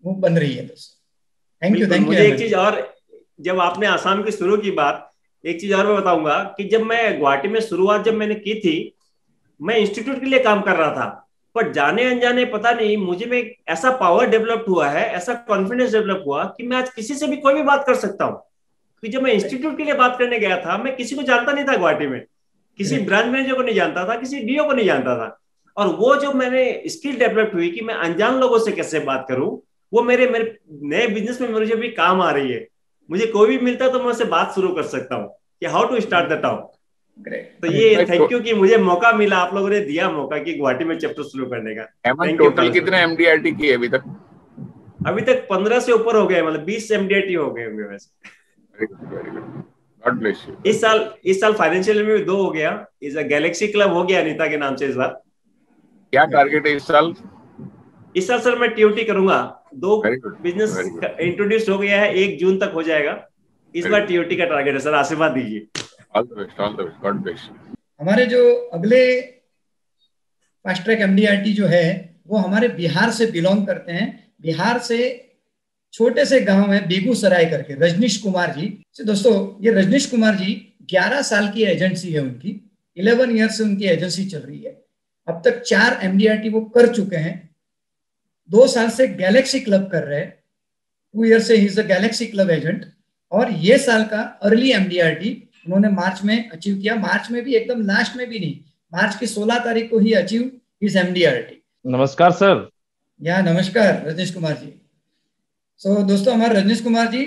वो बन रही है दोस्तों। Thank you. मुझे एक चीज और, जब आपने आसाम की शुरू की बात, एक चीज और मैं बताऊंगा कि जब मैं गुवाहाटी में शुरुआत जब मैंने की थी, मैं इंस्टीट्यूट के लिए काम कर रहा था, पर जाने अनजाने पता नहीं मुझे में ऐसा पावर डेवलप हुआ है, ऐसा कॉन्फिडेंस डेवलप हुआ कि मैं आज किसी से भी कोई भी बात कर सकता हूँ। कि जब मैं इंस्टीट्यूट के लिए बात करने गया था, मैं किसी को जानता नहीं था गुवाहाटी में, किसी ब्रांच मैनेजर को नहीं जानता था, किसी डीओ को नहीं जानता था, और वो जो मैंने स्किल डेवलप हुई कि मैं अनजान लोगों से कैसे बात करूं, वो मेरे नए बिजनेस में मुझे भी काम आ रही है। मुझे कोई भी मिलता है तो मैं उससे बात शुरू कर सकता हूँ कि how to start the talk. तो ये थैंक यू कि मुझे मौका मिला, आप लोगों ने दिया मौका कि गुवाहाटी में चैप्टर शुरू करने का। टोटल कितने एमडीआरटी किए अभी तक? अभी तक 15 से ऊपर हो गए, मतलब 20 एमडीआरटी हो गए होंगे वैसे। God bless you. इस साल फाइनेंशियल में भी 2 हो गया, इस गैलेक्सी क्लब हो गया अनीता के नाम से इस बार। क्या टारगेट है इस साल? इस साल सर मैं टीओटी करूंगा। 2 very good, business very good, introduce हो गया है, 1 जून तक हो जाएगा। इस वेरी बार गुड। टीओटी का टारगेट है सर, आशीर्वाद दीजिए। All the best, all the best, God bless you. हमारे जो अगले फास्ट ट्रैक एमडीआरटी जो है वो हमारे बिहार से बिलोंग करते हैं। बिहार से छोटे से गांव है बेगूसराय करके, रजनीश कुमार जी से। दोस्तों ये रजनीश कुमार जी 11 साल की एजेंसी है उनकी, 11 ईयर से उनकी एजेंसी चल रही है। अब तक 4 एमडीआरटी वो कर चुके हैं। 2 साल से गैलेक्सी क्लब कर रहे हैं, 2 ईयर से he is a Galaxy club agent. और ये साल का अर्ली एमडीआरटी उन्होंने मार्च में अचीव किया। मार्च में भी एकदम लास्ट में भी नहीं, मार्च की 16 तारीख को ही अचीव इस एमडीआरटी। नमस्कार सर। या नमस्कार रजनीश कुमार जी। दोस्तों हमारे रजनीश कुमार जी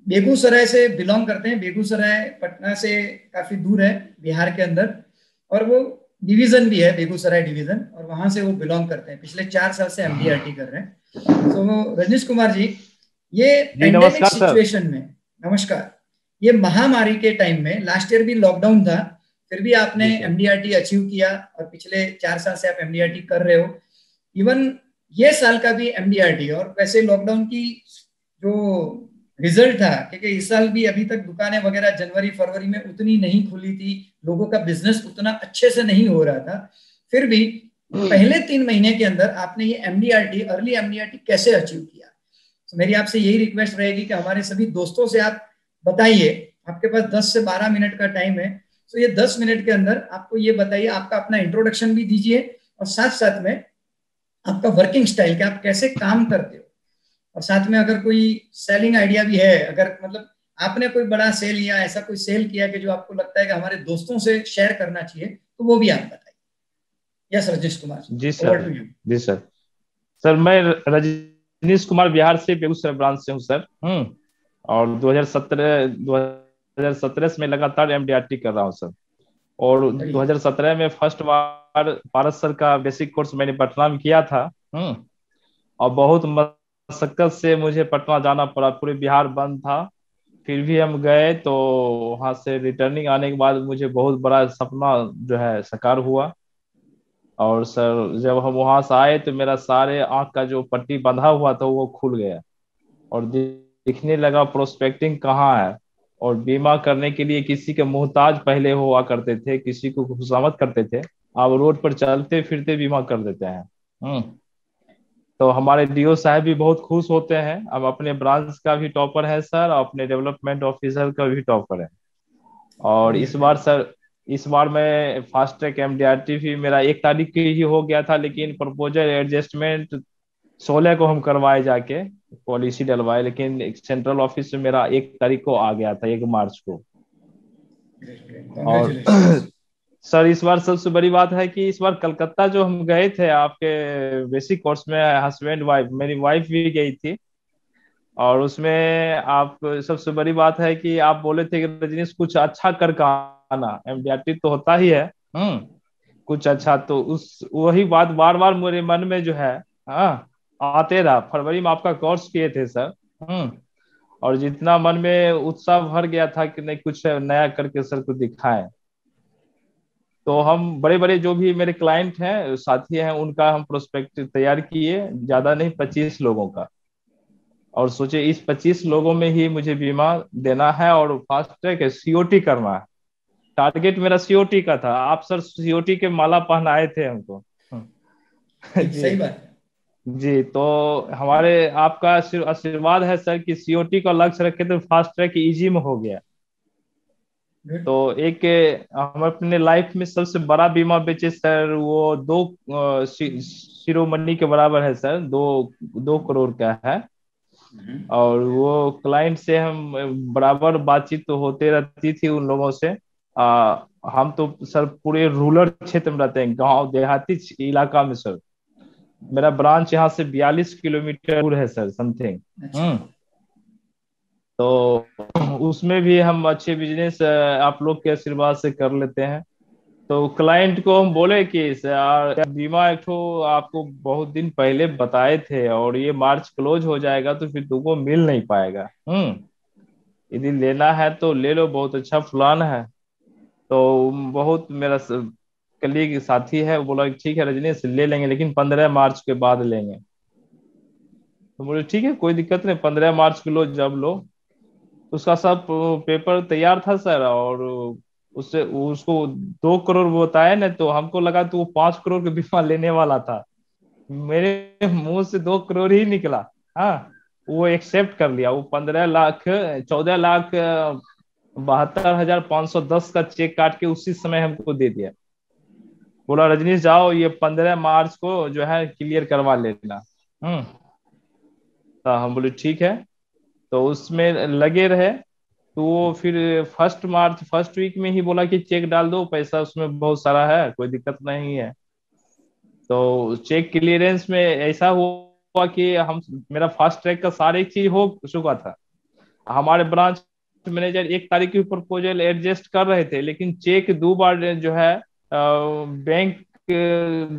बेगूसराय से बिलोंग करते हैं। बेगूसराय पटना से काफी दूर है बिहार के अंदर, और वो डिवीजन भी है बेगूसराय डिवीजन, और वहां से वो बिलोंग करते हैं। पिछले 4 साल से एमडीआरटी कर रहे हैं। रजनीश कुमार जी, ये पेंडेमिक सिचुएशन में, नमस्कार, ये महामारी के टाइम में, लास्ट ईयर भी लॉकडाउन था, फिर भी आपने एमडीआरटी अचीव किया, और पिछले 4 साल से आप एमडीआरटी कर रहे हो। इवन ये साल का भी एमडीआरटी, और वैसे लॉकडाउन की जो रिजल्ट था, क्योंकि इस साल भी अभी तक दुकानें वगैरह जनवरी फरवरी में उतनी नहीं खुली थी, लोगों का बिजनेस उतना अच्छे से नहीं हो रहा था, फिर भी पहले 3 महीने के अंदर आपने ये एमडीआरटी, अर्ली एमडीआरटी कैसे अचीव किया? तो मेरी आपसे यही रिक्वेस्ट रहेगी कि हमारे सभी दोस्तों से आप बताइए। आपके पास 10 से 12 मिनट का टाइम है, तो ये 10 मिनट के अंदर आपको ये बताइए, आपका अपना इंट्रोडक्शन भी दीजिए, और साथ साथ में आपका वर्किंग स्टाइल, कि आप कैसे काम करते हो, और साथ में अगर कोई सेलिंग आइडिया भी है, अगर मतलब आपने कोई बड़ा सेल या ऐसा कोई सेल किया कि जो आपको लगता है कि हमारे दोस्तों से शेयर करना चाहिए, तो वो भी आप बताइए। Yes Rajneesh Kumar ji sir. जी सर। सर मैं रजनीश कुमार बिहार से बेगूसराय ब्रांच से हूँ सर। और 2017 से मैं लगातार एमडीआरटी कर रहा हूँ सर। और 2017 में फर्स्ट बार पारस सर का बेसिक कोर्स मैंने पटना में किया था। और बहुत मशक्कत से मुझे पटना जाना पड़ा, पूरे बिहार बंद था, फिर भी हम गए। तो वहां से रिटर्निंग आने के बाद मुझे बहुत बड़ा सपना जो है साकार हुआ। और सर जब हम वहां से आए तो मेरा सारे आंख का जो पट्टी बंधा हुआ था वो खुल गया, और दिखने लगा प्रोस्पेक्टिंग कहाँ है। और बीमा करने के लिए किसी के मोहताज पहले हुआ करते थे, किसी को खुशामद करते थे, अब रोड पर चलते फिरते बीमा कर देते हैं। तो हमारे डीओ साहब भी बहुत खुश होते हैं। अब अपने ब्रांच का भी टॉपर है सर, और अपने डेवलपमेंट ऑफिसर का भी टॉपर है। और इस बार सर, इस बार मैं फास्ट ट्रैक एमडीआरटी भी मेरा 1 तारीख की ही हो गया था, लेकिन प्रपोजल एडजस्टमेंट 16 को हम करवाए जाके पॉलिसी डलवाए, लेकिन सेंट्रल ऑफिस से मेरा 1 तारीख को आ गया था, 1 मार्च को। और सर इस बार सबसे बड़ी बात है कि इस बार कलकत्ता जो हम गए थे आपके बेसिक कोर्स में, हस्बैंड वाइफ, मेरी वाइफ भी गई थी। और उसमें आप, सबसे बड़ी बात है कि आप बोले थे कि रजनीश कुछ अच्छा कर आना, एमडीआरटी तो होता ही है कुछ अच्छा। तो उस वही बात बार बार मेरे मन में जो है आते रहा। फरवरी में आपका कोर्स किए थे सर। और जितना मन में उत्साह भर गया था कि नहीं कुछ नया करके सर को दिखाएं। तो हम बड़े बड़े जो भी मेरे क्लाइंट हैं, साथी हैं, उनका हम प्रोस्पेक्ट तैयार किए, ज्यादा नहीं 25 लोगों का। और सोचे इस 25 लोगों में ही मुझे बीमा देना है और फास्ट ट्रैक सीओटी करना है। टारगेट मेरा सीओटी का था। आप सर सीओटी के माला पहनाए थे हमको। सही बात है जी। तो हमारे आपका आशीर्वाद है सर कि सीओटी का लक्ष्य रखे तो फास्ट ट्रैक इजी में हो गया। तो एक हम अपने लाइफ में सबसे बड़ा बीमा बेचे सर, वो 2 शिरोमणि के बराबर है सर, 2 करोड़ का है। और वो क्लाइंट से हम बराबर बातचीत तो होते रहती थी उन लोगों से। हम तो सर पूरे रूरल क्षेत्र में रहते हैं, गांव देहाती इलाका में सर। मेरा ब्रांच यहाँ से 42 किलोमीटर दूर है सर, समथिंग। तो उसमें भी हम अच्छे बिजनेस आप लोग के आशीर्वाद से कर लेते हैं। तो क्लाइंट को हम बोले कि सर बीमा एक ठो आपको बहुत दिन पहले बताए थे, और ये मार्च क्लोज हो जाएगा तो फिर तुमको मिल नहीं पाएगा। यदि लेना है तो ले लो, बहुत अच्छा प्लान है। तो बहुत मेरा कलीग साथी है, वो बोला कि ठीक है रजनीश ले लेंगे, लेकिन 15 मार्च के बाद लेंगे। तो बोले ठीक है कोई दिक्कत नहीं, 15 मार्च को लो, जब लो। उसका सब पेपर तैयार था सर, और उससे उसको 2 करोड़ वो बताया ना, तो हमको लगा तो वो 5 करोड़ का बीमा लेने वाला था। मेरे मुंह से 2 करोड़ ही निकला। हाँ, वो एक्सेप्ट कर लिया, वो 15 लाख, 14 लाख 72,510 का चेक काट के उसी समय हमको दे दिया। बोला रजनीश जाओ, ये 15 मार्च को जो है क्लियर करवा लेना। हम्म। तो हम बोले ठीक है। तो उसमें लगे रहे। तो वो फिर फर्स्ट वीक में ही बोला कि चेक डाल दो, पैसा उसमें बहुत सारा है, कोई दिक्कत नहीं है। तो चेक क्लियरेंस में ऐसा हुआ कि हम मेरा फास्ट ट्रैक का सारी चीज हो चुका था। हमारे ब्रांच मैनेजर 1 तारीख की प्रपोजल एडजस्ट कर रहे थे, लेकिन चेक 2 बार जो है बैंक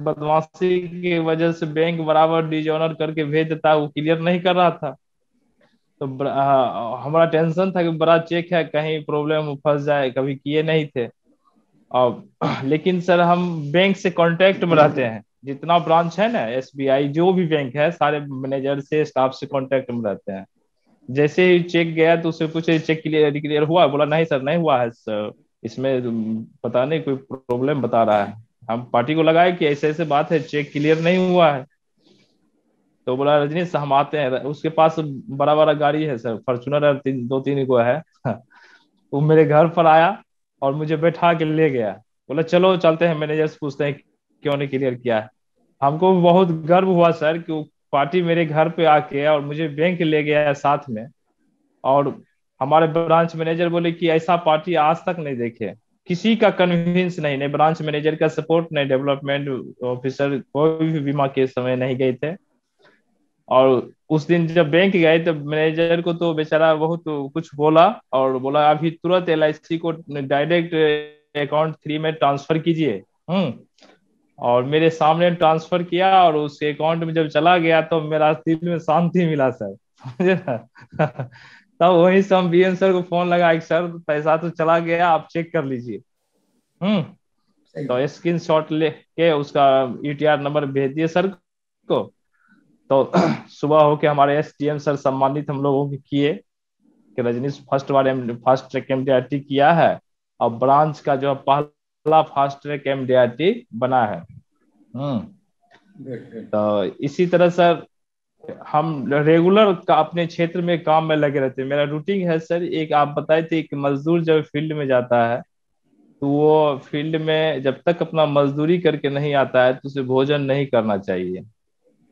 बदमाशी की वजह से बैंक बराबर डिजॉनर करके भेज देता, वो क्लियर नहीं कर रहा था। तो हमारा टेंशन था कि बड़ा चेक है, कहीं प्रॉब्लम फंस जाए, कभी किए नहीं थे। और लेकिन सर हम बैंक से कांटेक्ट में रहते हैं, जितना ब्रांच है ना एसबीआई, जो भी बैंक है, सारे मैनेजर से स्टाफ से कांटेक्ट में रहते हैं। जैसे ही चेक गया तो उससे पूछे चेक क्लियर क्लियर हुआ, बोला नहीं सर नहीं हुआ है सर, इसमें पता नहीं कोई प्रॉब्लम बता रहा है। हम पार्टी को लगाए कि ऐसे ऐसे बात है, चेक क्लियर नहीं हुआ है। तो बोला रजनीश हम आते हैं, उसके पास बड़ा बड़ा गाड़ी है सर, फॉर्चुनर 2-3 को है। वो मेरे घर पर आया और मुझे बैठा के ले गया। बोला चलो चलते हैं मैनेजर से पूछते हैं क्यों नहीं क्लियर किया है। हमको बहुत गर्व हुआ सर कि वो पार्टी मेरे घर पे आके और मुझे बैंक ले गया है साथ में। और हमारे ब्रांच मैनेजर बोले कि ऐसा पार्टी आज तक नहीं देखे, किसी का कन्विंस नहीं, नहीं ब्रांच मैनेजर का सपोर्ट, नहीं डेवलपमेंट ऑफिसर, कोई भी बीमा के समय नहीं गए थे। और उस दिन जब बैंक गए तो मैनेजर को तो बेचारा बहुत कुछ बोला, और बोला अभी तुरंत एलआईसी को डायरेक्ट अकाउंट 3 में ट्रांसफर कीजिए। और मेरे सामने ट्रांसफर किया, और उस अकाउंट में जब चला गया तो मेरा दिल में शांति मिला सर। समझे ना। तब वहीं से हम बीएन सर को फोन लगा कि सर पैसा तो चला गया, आप चेक कर लीजिए। हम्म। सही तो स्क्रीन शॉट लेके उसका ईटीआर नंबर भेज दिए सर को। तो सुबह होके हमारे एसडीएम सर सम्मानित हम लोगों को किए कि रजनीश फास्ट ट्रैक एमडीआरटी किया है, और ब्रांच का जो पहला फास्ट ट्रैक एमडीआरटी बना है। Good good. तो इसी तरह सर हम रेगुलर का अपने क्षेत्र में काम में लगे रहते हैं। मेरा रूटीन है सर, एक आप बताए थे कि मजदूर जब फील्ड में जाता है तो वो फील्ड में जब तक अपना मजदूरी करके नहीं आता है तो उसे भोजन नहीं करना चाहिए।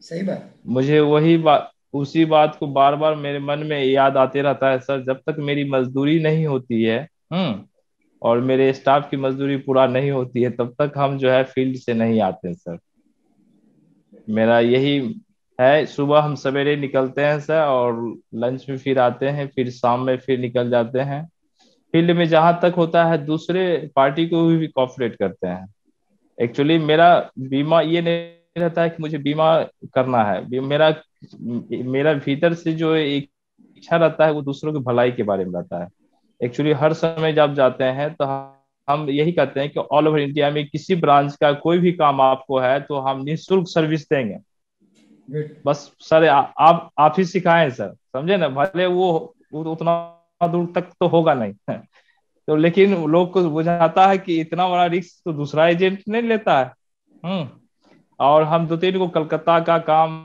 सही बात। मुझे वही बात, उसी बात को बार बार मेरे मन में याद आते रहता है सर, जब तक मेरी मजदूरी नहीं होती है, और मेरे स्टाफ की मजदूरी पूरा नहीं होती है, तब तक हम जो है फील्ड से नहीं आते सर। मेरा यही है, सुबह हम सवेरे निकलते हैं सर, और लंच में फिर आते हैं, फिर शाम में फिर निकल जाते हैं। फील्ड में जहां तक होता है दूसरे पार्टी को भी कॉपरेट करते हैं। एक्चुअली मेरा बीमा ये नहीं रहता है कि मुझे बीमा करना है, मेरा मेरा भीतर से जो एक इच्छा रहता है वो दूसरों की भलाई के बारे में रहता है। एक्चुअली हर समय जब जाते हैं तो हम यही कहते हैं कि ऑल ओवर इंडिया में किसी ब्रांच का कोई भी काम आपको है तो हम निःशुल्क सर्विस देंगे। गुड। बस सर आप ही सिखाएं सर, समझे ना, भले वो उतना दूर तक तो होगा नहीं। तो लेकिन लोग को बुझाता है कि इतना बड़ा रिस्क तो दूसरा एजेंट नहीं लेता है। और हम 2-3 को कलकत्ता का काम,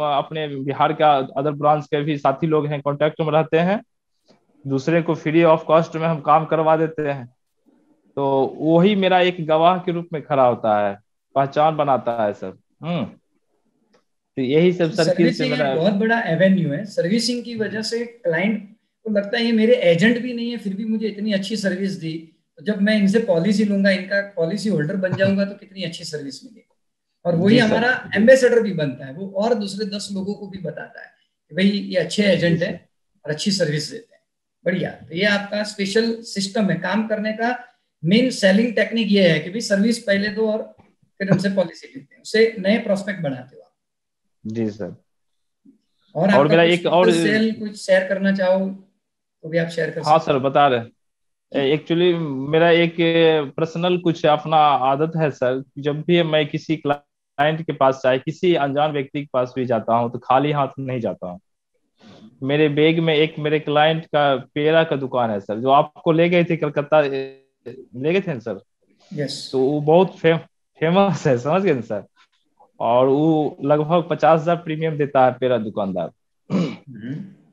अपने बिहार का अदर ब्रांच के भी साथी लोग हैं, कांटेक्ट में रहते हैं, दूसरे को फ्री ऑफ कॉस्ट में हम काम करवा देते हैं। तो वही मेरा एक गवाह के रूप में खड़ा होता है, पहचान बनाता है सर। तो यही सब सर्किल से सर्विसिंग मेरा। एक बहुत बड़ा एवेन्यू है। सर्विसिंग की वजह से क्लाइंट को लगता है ये मेरे एजेंट भी नहीं है फिर भी मुझे इतनी अच्छी सर्विस दी, तो जब मैं इनसे पॉलिसी लूंगा, इनका पॉलिसी होल्डर बन जाऊंगा तो कितनी अच्छी सर्विस मिलेगी। और वही जी सर। हमारा एम्बेसडर भी बनता है, वो और दूसरे 10 लोगों को भी बताता है कि भाई ये अच्छे जी एजेंट है सर। और अच्छी सर्विस देते हैं। बढ़िया। तो ये आपका स्पेशल सिस्टम है काम करने का। मेन सेलिंग टेक्निक ये है कि भाई सर्विस पहले दो और फिर उनसे पॉलिसी लेते हैं, उससे नए प्रोस्पेक्ट बढ़ाते हो आप। जी सर। और और आपका मेरा कुछ एक और, स्पेशल सेल कुछ शेयर करना चाहो? तो भी आप शेयर कर हाँ सकते सर, बता रहे। एक्चुअली मेरा एक पर्सनल कुछ अपना आदत है सर, जब भी मैं किसी क्लाइंट के पास, चाहे किसी अनजान व्यक्ति के पास भी जाता हूँ, तो खाली हाथ नहीं जाता हूँ। मेरे बैग में एक मेरे क्लाइंट का पेड़ा का दुकान है सर, जो आपको ले गए थे कलकत्ता, ले गए थे ना सर। हैं। यस। तो वो बहुत फेमस है, समझ गए ना सर। और वो लगभग 50,000 प्रीमियम देता है पेड़ा दुकानदार।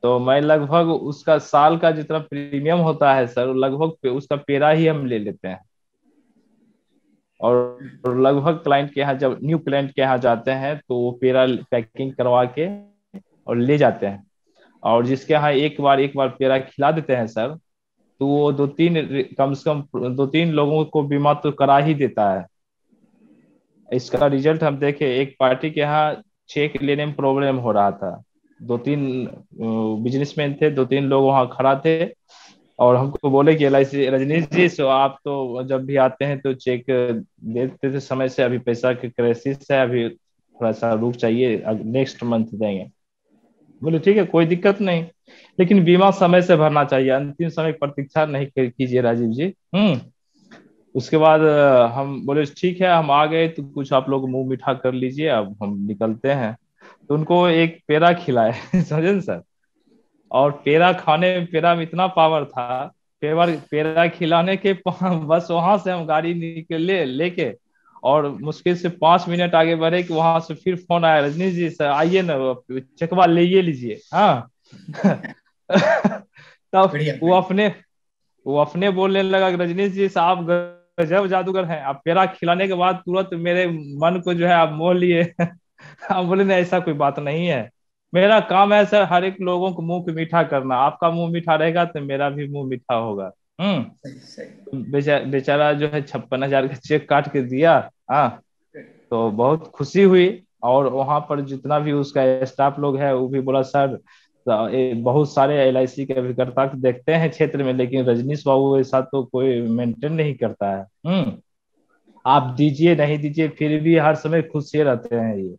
तो मैं लगभग उसका साल का जितना प्रीमियम होता है सर, लगभग उसका पेड़ा ही हम ले लेते हैं। और लगभग क्लाइंट के यहाँ, जब न्यू क्लाइंट के यहाँ जाते हैं, तो वो पेड़ा पैकिंग करवा के और ले जाते हैं। और जिसके यहाँ एक बार पेड़ा खिला देते हैं सर, तो वो कम से कम 2-3 लोगों को बीमा तो करा ही देता है। इसका रिजल्ट हम देखे, एक पार्टी के यहाँ चेक लेने में प्रॉब्लम हो रहा था। 2-3 बिजनेसमैन थे, 2-3 लोग वहाँ खड़ा थे, और हमको बोले कि LIC रजनीश जी, सो आप तो जब भी आते हैं तो चेक देते थे समय से, अभी पैसा की क्राइसिस है, अभी थोड़ा सा रुक चाहिए, नेक्स्ट मंथ देंगे। बोले ठीक है, कोई दिक्कत नहीं, लेकिन बीमा समय से भरना चाहिए, अंतिम समय की प्रतीक्षा नहीं कीजिए राजीव जी। उसके बाद हम बोले ठीक है, हम आ गए, तो कुछ आप लोग मुंह मीठा कर लीजिए, अब हम निकलते हैं। तो उनको एक पेड़ा खिलाए समझे ना सर। और पेड़ा खाने में, पेड़ा में इतना पावर था, पेड़ा खिलाने के बस वहां से हम गाड़ी निकले लेके, और मुश्किल से 5 मिनट आगे बढ़े कि वहां से फिर फोन आया, रजनीश जी सर आइए ना, चकवा ले लीजिए। हाँ तब बढ़िया वो बढ़िया। अपने वो अपने बोलने लगा कि रजनीश जी साहब गजब जादूगर हैं, आप पेड़ा खिलाने के बाद तुरंत मेरे मन को जो है आप मोह लिए। हम बोले नहीं, ऐसा कोई बात नहीं है, मेरा काम है सर हर एक लोगों को मुंह को मीठा करना, आपका मुंह मीठा रहेगा तो मेरा भी मुंह मीठा होगा। सही सही। बेचारा जो है 56,000 का चेक काट के दिया। हाँ, तो बहुत खुशी हुई। और वहां पर जितना भी उसका स्टाफ लोग है, वो भी बोला सर, बहुत सारे LIC के अभिकर्ता देखते हैं क्षेत्र में, लेकिन रजनीश बाबू ऐसा तो कोई मेंटेन नहीं करता है। आप दीजिए नहीं दीजिए, फिर भी हर समय खुश ही रहते हैं ये।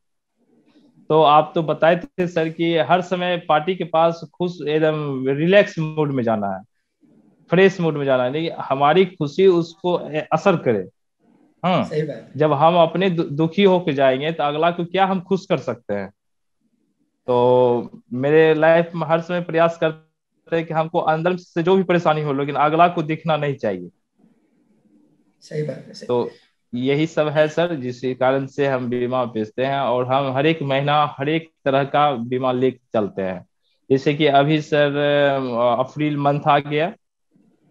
तो आप तो बताए थे सर कि हर समय पार्टी के पास खुश, एकदम रिलैक्स मूड में जाना है, फ्रेश मूड में जाना है, लेकिन हमारी खुशी उसको असर करे। हाँ, सही बात है। जब हम अपने दुखी होके जाएंगे, तो अगला को क्या हम खुश कर सकते हैं। तो मेरे लाइफ में हर समय प्रयास करते हैं कि हमको अंदर से जो भी परेशानी हो, लेकिन अगला को दिखना नहीं चाहिए। सही बात है। सही। तो यही सब है सर, जिस कारण से हम बीमा बेचते हैं, और हम हर एक महीना हर एक तरह का बीमा ले चलते हैं। जैसे कि अभी सर अप्रैल मंथ आ गया,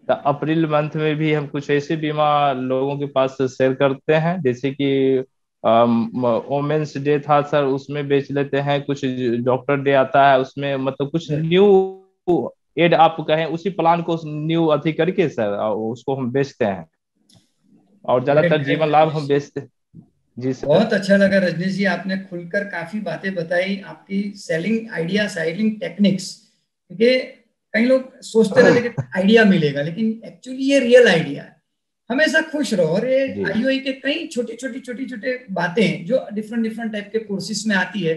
तो अप्रैल मंथ में भी हम कुछ ऐसे बीमा लोगों के पास शेयर करते हैं, जैसे कि वोमेन्स डे था सर, उसमें बेच लेते हैं। कुछ डॉक्टर डे आता है, उसमें मतलब कुछ न्यू एड आप कहें, उसी प्लान को न्यू अथी करके सर उसको हम बेचते हैं। और ग्रेट ज्यादातर ग्रेट जीवन लाभ रजनीश हम जी। बेचते। जी सर। बहुत अच्छा लगा रजनीश जी, आपने खुलकर काफी बातें बताई, आपकी सेलिंग आइडिया, सेलिंग टेक्निक्स। क्योंकि कई लोग सोचते रहते कि आइडिया मिलेगा, लेकिन एक्चुअली ये रियल आइडिया है। हमेशा खुश रहो। और ये जी IOI के कई छोटी छोटी बातें जो डिफरेंट डिफरेंट टाइप के कोर्सेज में आती है,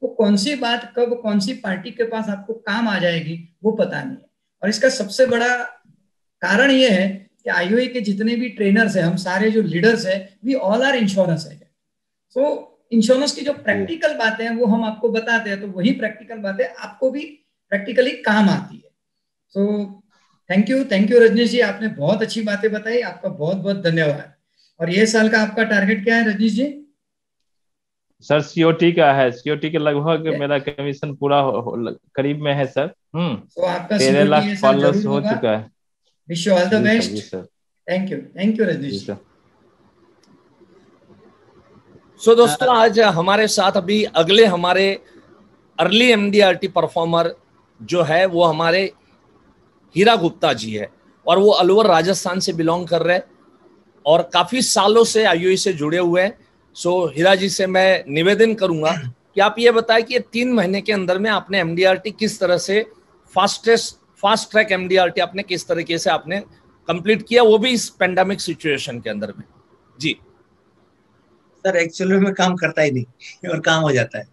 वो कौन सी बात कब कौन सी पार्टी के पास आपको काम आ जाएगी वो पता नहीं है। और इसका सबसे बड़ा कारण ये है कि IOI के जितने भी ट्रेनर्स हैं, हम सारे जो लीडर्स हैं, वी ऑल आर इंश्योरेंस है। तो इंश्योरेंस की जो जी प्रैक्टिकल बातें हैं वो हम आपको बताते हैं, तो वही प्रैक्टिकल बातें आपको भी प्रैक्टिकली काम आती है। सो थैंक यू रजनीश जी, आपने बहुत अच्छी बातें बताई, आपका बहुत बहुत धन्यवाद। और ये साल का आपका टारगेट क्या है रजनीश जी? सर, COT का है, COT के लगभग मेरा कमीशन पूरा करीब में है सर। तो आपका 13 लाख COT ये साल फॉलोअर्स जरूर हो होगा। चुका है। विश यू ऑल द जी सर, जी बेस्ट। सर, थैंक यू जी रजनीश जी। सर। सो दोस्तों, आज हमारे साथ अभी अगले हमारे अर्ली MDRT परफॉर्मर जो है वो हमारे हीरा गुप्ता जी है, और वो अलवर राजस्थान से बिलोंग कर रहे हैं और काफी सालों से IOI से जुड़े हुए हैं। सो हीरा जी से मैं निवेदन करूंगा कि आप ये बताएं कि ये 3 महीने के अंदर में आपने MDRT किस तरह से फास्ट ट्रैक MDRT आपने किस तरीके से आपने कंप्लीट किया, वो भी इस पेंडेमिक सिचुएशन के अंदर में। जी सर, एक्चुअली में काम करता ही नहीं और काम हो जाता है।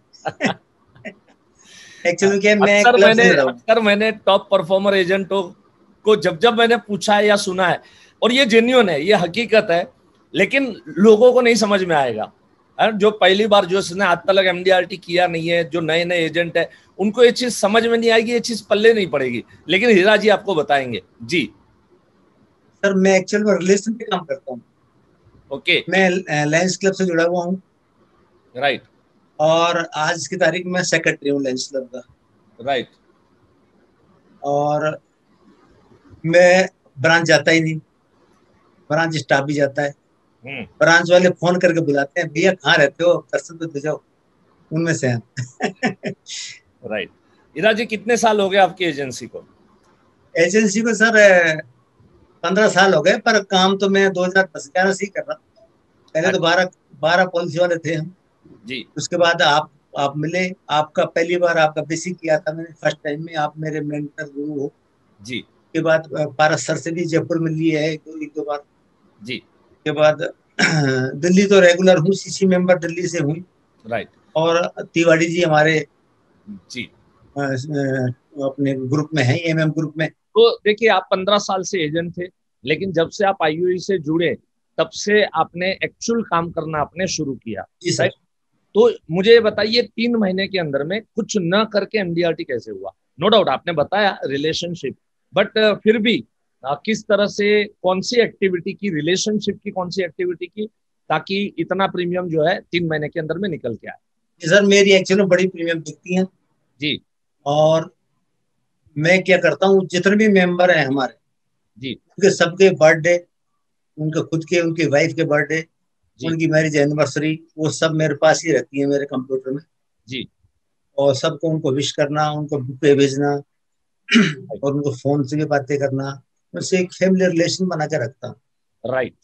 एक्चुअली क्या मैं अक्सर मैंने टॉप परफॉर्मर एजेंटों को जब मैंने पूछा है या सुना है, और ये जेन्युइन है, ये हकीकत है, लेकिन लोगों को नहीं समझ में आएगा। जो पहली बार जो इसने आज तक एमडीआरटी किया नहीं है, जो नए नए एजेंट है, उनको ये चीज समझ में नहीं आएगी, ये चीज पल्ले नहीं पड़ेगी। लेकिन हीरा जी आपको बताएंगे। जी सर, मैं एक्चुअल में रिलेशन पे काम करता हूँ। ओके, मैं लायंस क्लब से जुड़ा हुआ हूँ। राइट। और आज की तारीख में सेक्रेटरी हूँ लायंस क्लब का। राइट। और मैं ब्रांच जाता ही नहीं, ब्रांच स्टाफ भी जाता है। ब्रांच वाले फोन करके बुलाते हैं, भैया कहाँ रहते हो, दर्शन तो दे जाओ, उनमें से हैं। राइट। हीरा जी कितने साल हो गए आपकी एजेंसी को? एजेंसी को सर 15 साल हो गए, पर काम तो मैं 2010-11 से ही कर रहा। पहले तो 12 पॉलिसी वाले थे हम जी। उसके बाद आप मिले, आपका पहली बार आपका बेसिक किया था मैंने फर्स्ट टाइम में, आप मेरे मेंटर गुरु हो जी। के बाद पारस सर से भी जयपुर में लिए है एक दो बार जी। के बाद दिल्ली तो रेगुलर हूँ, सीसी मेंबर दिल्ली से हूँ। राइट। और तिवारी जी हमारे जी अपने ग्रुप में है, एमएम ग्रुप में। तो देखिए, आप 15 साल से एजेंट थे, लेकिन जब से आप आईयूई से जुड़े तब से आपने एक्चुअल काम करना आपने शुरू किया। राइट। तो मुझे ये बताइए, 3 महीने के अंदर में कुछ न करके एमडीआरटी कैसे हुआ? नो डाउट आपने बताया रिलेशनशिप, बट फिर भी किस तरह से, कौन सी एक्टिविटी की, रिलेशनशिप की कौन सी एक्टिविटी की, ताकि इतना प्रीमियम जो है 3 महीने के अंदर में निकल के आए? जी सर, मेरी एक्चुअली बड़ी प्रीमियम दिखती है जी। और मैं क्या करता हूँ, जितने भी मेंबर हैं हमारे जी, उनके सबके बर्थडे, उनके खुद के, उनकी वाइफ के बर्थडे, उनकी मैरिज एनिवर्सरी, वो सब मेरे पास ही रहती है मेरे कंप्यूटर में। जी। और सबको उनको विश करना, उनको बुके भेजना और उनको फोन से भी बातें करना, उससे एक फैमिली रिलेशन बना के रखता हूँ। राइट।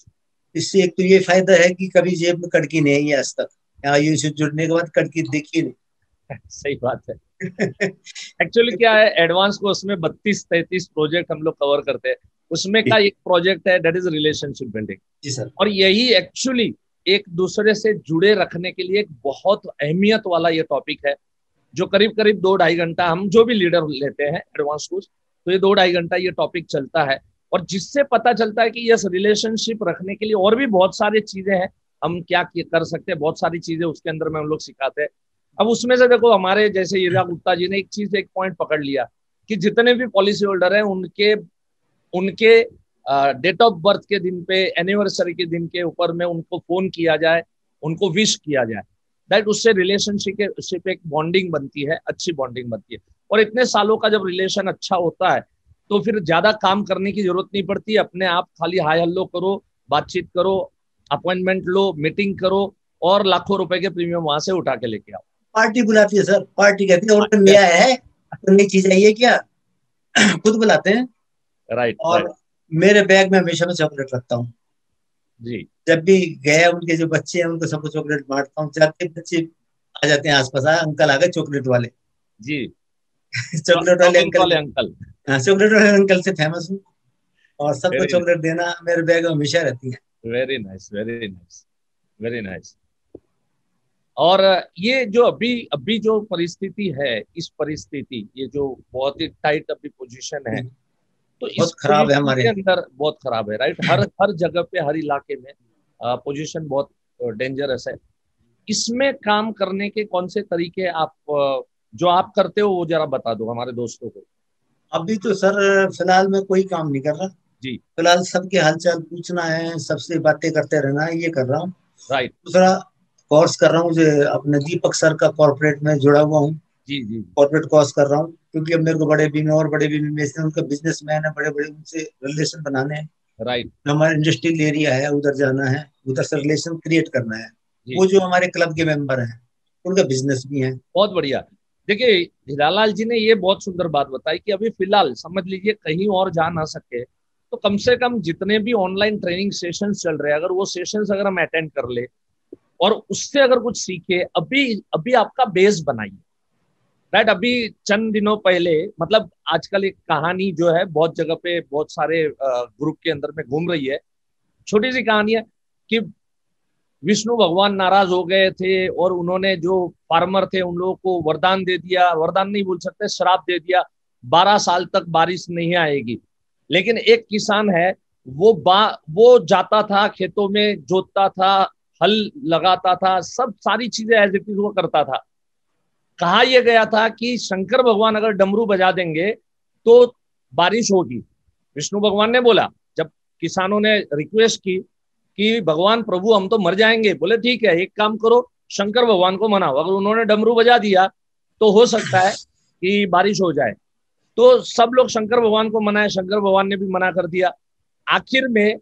इससे एक तो ये फायदा है कि कभी जेब में कड़की नहीं आई आज तक, आयु से जुड़ने के बाद कड़की देखी नहीं। सही बात है। एक्चुअली क्या है, एडवांस कोर्स में 32-33 प्रोजेक्ट हम लोग कवर करते हैं, उसमें का एक प्रोजेक्ट है दैट इज रिलेशनशिप बिल्डिंग। जी सर। और यही एक्चुअली एक दूसरे से जुड़े रखने के लिए एक बहुत अहमियत वाला ये टॉपिक है, जो करीब करीब 2-2.5 घंटा हम जो भी लीडर लेते हैं एडवांस कोर्स, तो ये 2-2.5 घंटा ये टॉपिक चलता है। और जिससे पता चलता है कि यस, रिलेशनशिप रखने के लिए और भी बहुत सारी चीजें हैं, हम क्या कर सकते हैं, बहुत सारी चीजें उसके अंदर में हम लोग सिखाते हैं। अब उसमें से देखो, हमारे जैसे हीरा गुप्ता जी ने एक पॉइंट पकड़ लिया कि जितने भी पॉलिसी होल्डर हैं उनके डेट ऑफ बर्थ के दिन पे, एनिवर्सरी के दिन के ऊपर में उनको फोन किया जाए, उनको विश किया जाए। दैट उससे रिलेशनशिप एक बॉन्डिंग बनती है, अच्छी बॉन्डिंग बनती है। और इतने सालों का जब रिलेशन अच्छा होता है तो फिर ज्यादा काम करने की जरूरत नहीं पड़ती, अपने आप खाली हाय हल्लो करो, बातचीत करो, अपॉइंटमेंट लो, मीटिंग करो, और लाखों रुपए के प्रीमियम वहां से उठा के लेके आओ। पार्टी बुलाती है सर, पार्टी कहती है, और नया है तो नई चीज आई है क्या, खुद बुलाते हैं। राइट। और मेरे बैग में हमेशा मैं चॉकलेट रखता हूँ जी। जब भी गया, उनके जो बच्चे हैं उनको सबको चॉकलेट बांटता हूँ, जाके बच्चे आ जाते हैं आसपास, अंकल आ गए चॉकलेट वाले। जी। चॉकलेट वाले अंकल। अंकल। हाँ, चॉकलेट वाले अंकल से फेमस हूँ और सबको चॉकलेट देना मेरे बैग में हमेशा रहती है। Very nice, very nice, very nice. और ये जो अभी जो परिस्थिति है, इस परिस्थिति, ये जो बहुत ही टाइट अभी पोजीशन है, तो इस खराब है हमारे के अंदर, बहुत खराब है। राइट। हर जगह पे, हर इलाके में पोजीशन बहुत डेंजरस है। इसमें काम करने के कौन से तरीके आप जो आप करते हो वो जरा बता दो हमारे दोस्तों को। अभी तो सर फिलहाल मैं कोई काम नहीं कर रहा जी। फिलहाल सबके हालचाल पूछना है, सबसे बातें करते रहना है, ये कर रहा हूँ। राइट। दूसरा कोर्स कर रहा हूँ जो अपने दीपक सर का कॉर्पोरेट में जुड़ा हुआ हूँ। जी जी। कॉर्पोरेट कोर्स कर रहा हूँ क्योंकि अब मेरे को बड़े बीमे और बड़े बीमे में से उनका बिजनेसमैन है, बड़े बड़े उनसे रिलेशन बनाने हैं। राइट। हमारा इंडस्ट्रियल एरिया है, उधर जाना है, उधर से रिलेशन क्रिएट करना है। वो जो हमारे क्लब के मेंबर हैं उनका बिजनेस भी है। बहुत बढ़िया। देखिए, हीरालाल जी ने ये बहुत सुंदर बात बताई कि अभी फिलहाल समझ लीजिए कहीं और जा ना सके तो कम से कम जितने भी ऑनलाइन ट्रेनिंग सेशंस चल रहे हैं, अगर वो सेशंस अगर हम अटेंड कर ले और उससे अगर कुछ सीखे, अभी आपका बेस बनाइए। राइट। अभी चंद दिनों पहले, मतलब आजकल एक कहानी जो है बहुत जगह पे, बहुत सारे ग्रुप के अंदर में घूम रही है, छोटी सी कहानी है कि विष्णु भगवान नाराज हो गए थे और उन्होंने जो फार्मर थे उन लोगों को वरदान दे दिया, वरदान नहीं बोल सकते, श्राप दे दिया, 12 साल तक बारिश नहीं आएगी। लेकिन एक किसान है, वो जाता था खेतों में, जोतता था, हल लगाता था, सब सारी चीजें एज इट इज वो करता था। कहा यह गया था कि शंकर भगवान अगर डमरू बजा देंगे तो बारिश होगी। विष्णु भगवान ने बोला, जब किसानों ने रिक्वेस्ट की कि भगवान प्रभु हम तो मर जाएंगे, बोले ठीक है, एक काम करो, शंकर भगवान को मनाओ, अगर उन्होंने डमरू बजा दिया तो हो सकता है कि बारिश हो जाए। तो सब लोग शंकर भगवान को मनाए, शंकर भगवान ने भी मना कर दिया। आखिर में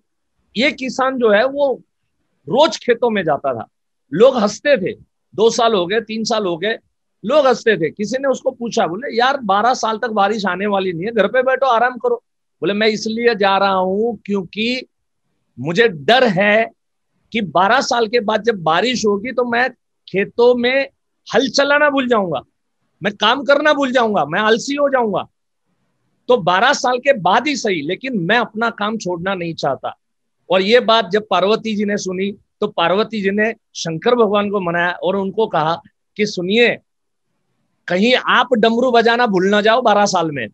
ये किसान जो है वो रोज खेतों में जाता था, लोग हंसते थे, 2 साल हो गए, 3 साल हो गए, लोग हंसते थे। किसी ने उसको पूछा, बोले यार 12 साल तक बारिश आने वाली नहीं है, घर पे बैठो आराम करो। बोले मैं इसलिए जा रहा हूं क्योंकि मुझे डर है कि 12 साल के बाद जब बारिश होगी तो मैं खेतों में हल चलाना भूल जाऊंगा, मैं काम करना भूल जाऊंगा, मैं आलसी हो जाऊंगा। तो 12 साल के बाद ही सही, लेकिन मैं अपना काम छोड़ना नहीं चाहता। और ये बात जब पार्वती जी ने सुनी तो पार्वती जी ने शंकर भगवान को मनाया और उनको कहा कि सुनिए, कहीं आप डमरू बजाना भूल ना जाओ 12 साल में।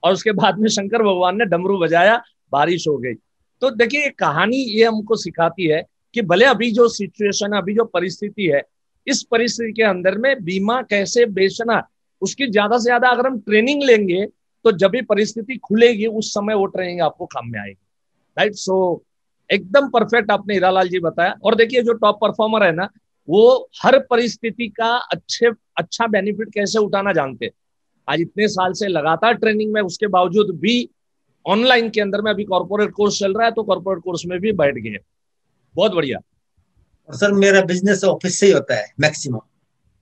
और उसके बाद में शंकर भगवान ने डमरू बजाया, बारिश हो गई। तो देखिए, कहानी ये हमको सिखाती है कि भले अभी जो सिचुएशन, अभी जो परिस्थिति है, इस परिस्थिति के अंदर में बीमा कैसे बेचना, उसकी ज्यादा से ज्यादा अगर हम ट्रेनिंग लेंगे तो जब भी परिस्थिति खुलेगी उस समय वो ट्रेनिंग आपको काम में आएगी। राइट। सो एकदम परफेक्ट आपने हीरालाल जी बताया। और देखिए, जो टॉप परफॉर्मर है ना, वो हर परिस्थिति का अच्छा बेनिफिट कैसे उठाना जानते हैं। आज इतने साल से लगातार ट्रेनिंग में, उसके बावजूद भी ऑनलाइन के अंदर में अभी कॉर्पोरेट कोर्स चल रहा है तो कॉर्पोरेट कोर्स में भी बैठ गए। बहुत बढ़िया। और सर मेरा बिजनेस ऑफिस से ही होता है मैक्सिमम।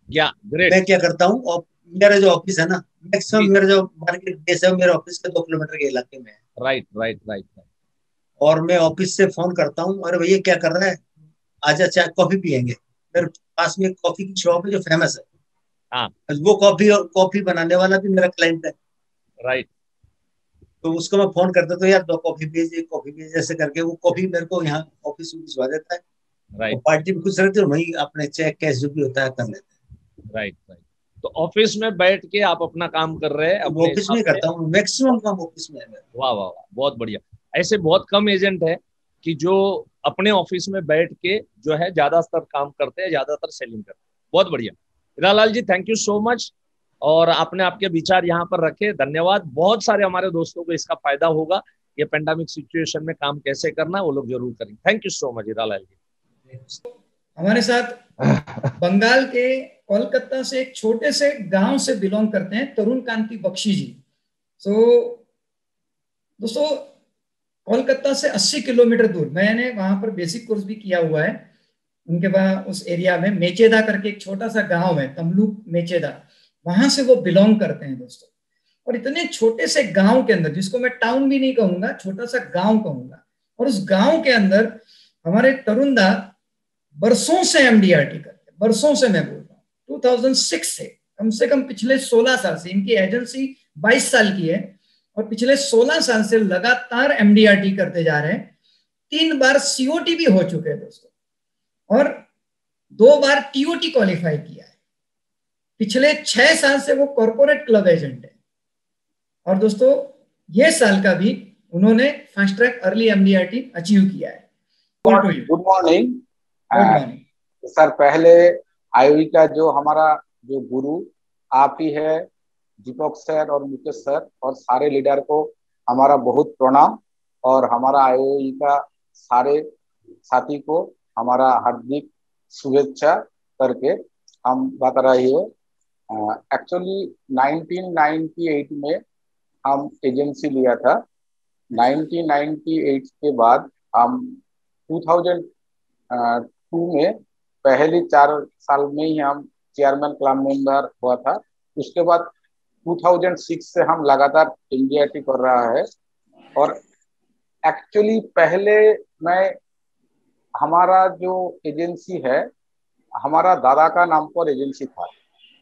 क्या ग्रेट। मैं क्या करता हूँ, और मेरा जो ऑफिस है ना, मैक्सिमम मेरा जो मार्केट प्लेस है मेरे ऑफिस के 2 किलोमीटर के इलाके में है। Right right right. और मैं ऑफिस से फोन करता हूँ, अरे भैया क्या कर रहा है, आजा चाय कॉफी पियेंगे। मेरे पास में एक कॉफी की शॉप है जो फेमस है। हाँ। वो कॉफी बनाने वाला भी मेरा क्लाइंट है। राइट। तो उसको मैं फोन करता तो यार 2 कॉफी भेज ऐसे करके वो कॉफी मेरे को यहाँ ऑफिस में भिजवा देता है। राइट। पार्टी में कुछ रहते हो वही अपने चेक कैश जो भी होता है कर लेते हैं। Right right. तो ऑफिस में बैठ के आप अपना काम कर रहे हैं, अपने ऑफिस में करता हूँ, मैक्सिमम काम ऑफिस में है मेरा। वाह वाह वाह, बहुत बढ़िया। ऐसे बहुत कम एजेंट है कि जो अपने ऑफिस में बैठ के जो है ज्यादातर काम करते हैं, ज्यादातर सेलिंग करते हैं। बहुत बढ़िया हीरालाल जी, थैंक यू सो मच। और आपने आपके विचार यहाँ पर रखे, धन्यवाद। बहुत सारे हमारे दोस्तों को इसका फायदा होगा। ये पेंडेमिक सिचुएशन में काम कैसे करना वो लोग जरूर करेंगे। Thank you so much Hiralal ji. हमारे साथ बंगाल के कोलकाता से एक छोटे से गांव से बिलोंग करते हैं तरुण कांति बख्शी जी। सो दोस्तों, कोलकाता से 80 किलोमीटर दूर, मैंने वहां पर बेसिक कोर्स भी किया हुआ है उनके पास, उस एरिया में मेचेदा करके एक छोटा सा गांव है, तमलुक मेचेदा, वहां से वो बिलोंग करते हैं दोस्तों। और इतने छोटे से गांव के अंदर, जिसको मैं टाउन भी नहीं कहूंगा, छोटा सा गांव कहूंगा, और उस गांव के अंदर हमारे तरुण दा बरसों से एमडीआरटी करते, बरसों से, मैं बोल रहा हूँ 2006 से कम पिछले 16 साल से, इनकी एजेंसी 22 साल की है और पिछले 16 साल से लगातार एमडीआरटी करते जा रहे हैं। 3 बार सीओटी भी हो चुके हैं दोस्तों और 2 बार टीओटी क्वालिफाई किया है। पिछले 6 साल से वो कॉर्पोरेट क्लब एजेंट है और दोस्तों ये साल का भी उन्होंने fast track early MDRT achieve किया है। Good morning morning sir. पहले आईओई का जो हमारा जो गुरु आप ही है, दीपक सर और मुकेश सर और सारे लीडर को हमारा बहुत प्रणाम, और हमारा आईओई का सारे साथी को हमारा हार्दिक शुभेच्छा करके हम बता रहे हैं। एक्चुअली 1998 में हम एजेंसी लिया था। 1998 के बाद हम 2002 में पहले 4 साल में ही हम चेयरमैन क्लब मेंबर हुआ था। उसके बाद 2006 से हम लगातार एमडीआरटी कर रहा है। और एक्चुअली पहले हमारा जो एजेंसी है, हमारा दादा का नाम पर एजेंसी था।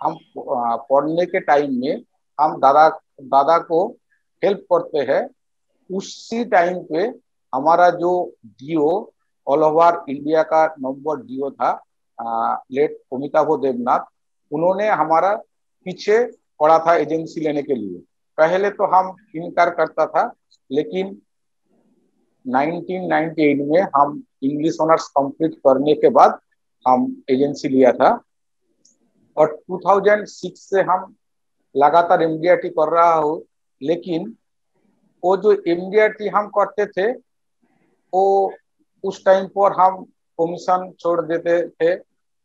हम पढ़ने के टाइम में हम दादा को हेल्प करते हैं। उसी टाइम पे हमारा जो डीओ ऑल ओवर इंडिया का नंबर डीओ था, लेट अमिताभ देवनाथ। उन्होंने हमारा पीछे पड़ा था एजेंसी लेने के लिए। पहले तो हम इनकार करता था, लेकिन 1998 में हम इंग्लिश ऑनर्स कंप्लीट करने के बाद हम एजेंसी लिया था, और 2006 से हम लगातार एमडीआरटी कर रहा हूँ। लेकिन वो जो एमडीआरटी हम करते थे, वो उस टाइम पर हम कमीशन छोड़ देते थे।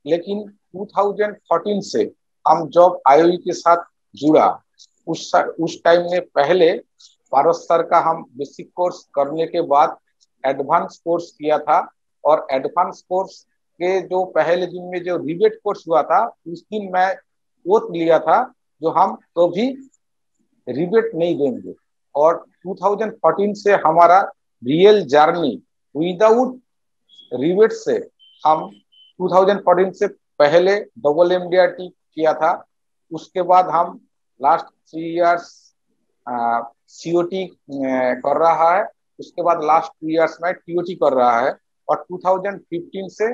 लेकिन 2014 से हम जब आईओई के साथ जुड़ा, उस टाइम में पहले भारत सर का हम बेसिक कोर्स करने के बाद एडवांस कोर्स किया था, और एडवांस कोर्स के जो पहले दिन में जो रिबेट कोर्स हुआ था, उस दिन मैं ओथ लिया था जो हम कभी रिबेट नहीं देंगे। और 2014 से हमारा रियल जर्नी विदाउट रिबेट से हम 2014 से पहले डबल एमडीआरटी किया था। उसके बाद हम लास्ट 3 इयर्स सीओटी कर रहा है। उसके बाद लास्ट 2 इयर्स में टीओटी कर रहा है, और 2015 से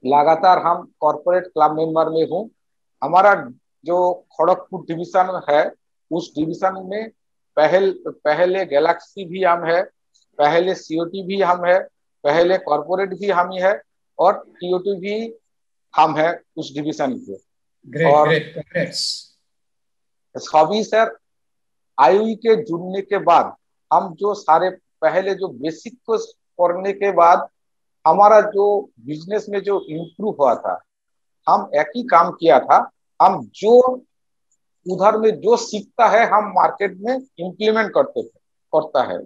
लगातार हम कॉर्पोरेट क्लब मेंबर में हूँ। हमारा जो खड़गपुर डिवीजन है, उस डिवीजन में पहले गैलेक्सी भी हम है, पहले सीओटी भी हम है, पहले कॉर्पोरेट भी हम ही है, और टीओटी भी हम है उस डिवीजन के। Great great congrats. सभी सर आईओई के जुड़ने के बाद हम जो सारे पहले जो बेसिक कोर्स करने के बाद हमारा जो बिजनेस में जो इम्प्रूव हुआ था, हम एक ही काम किया था, हम जो उधर में जो सीखता है हम मार्केट में इम्प्लीमेंट करता है।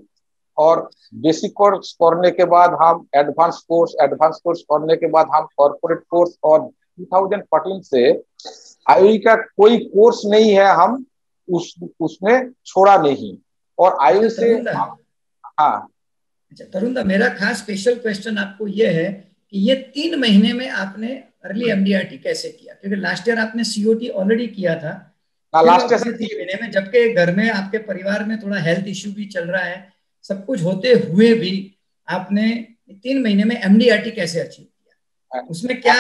और बेसिक कोर्स करने के बाद हम एडवांस कोर्स करने के बाद हम कॉर्पोरेट कोर्स, और 2014 से आईओई का कोई कोर्स नहीं है हम उसमें छोड़ा नहीं। और आईओई से हाँ। अच्छा तरुण, मेरा खास स्पेशल क्वेश्चन आपको ये है कि ये 3 महीने में आपने अर्ली एमडीआरटी कैसे किया? क्योंकि लास्ट ईयर आपने सीओटी ऑलरेडी किया था, लास्ट ईयर 3 महीने में, जबकि घर में आपके परिवार में थोड़ा हेल्थ इश्यू भी चल रहा है, सब कुछ होते हुए भी आपने 3 महीने में एमडीआरटी कैसे अचीव किया? उसमें क्या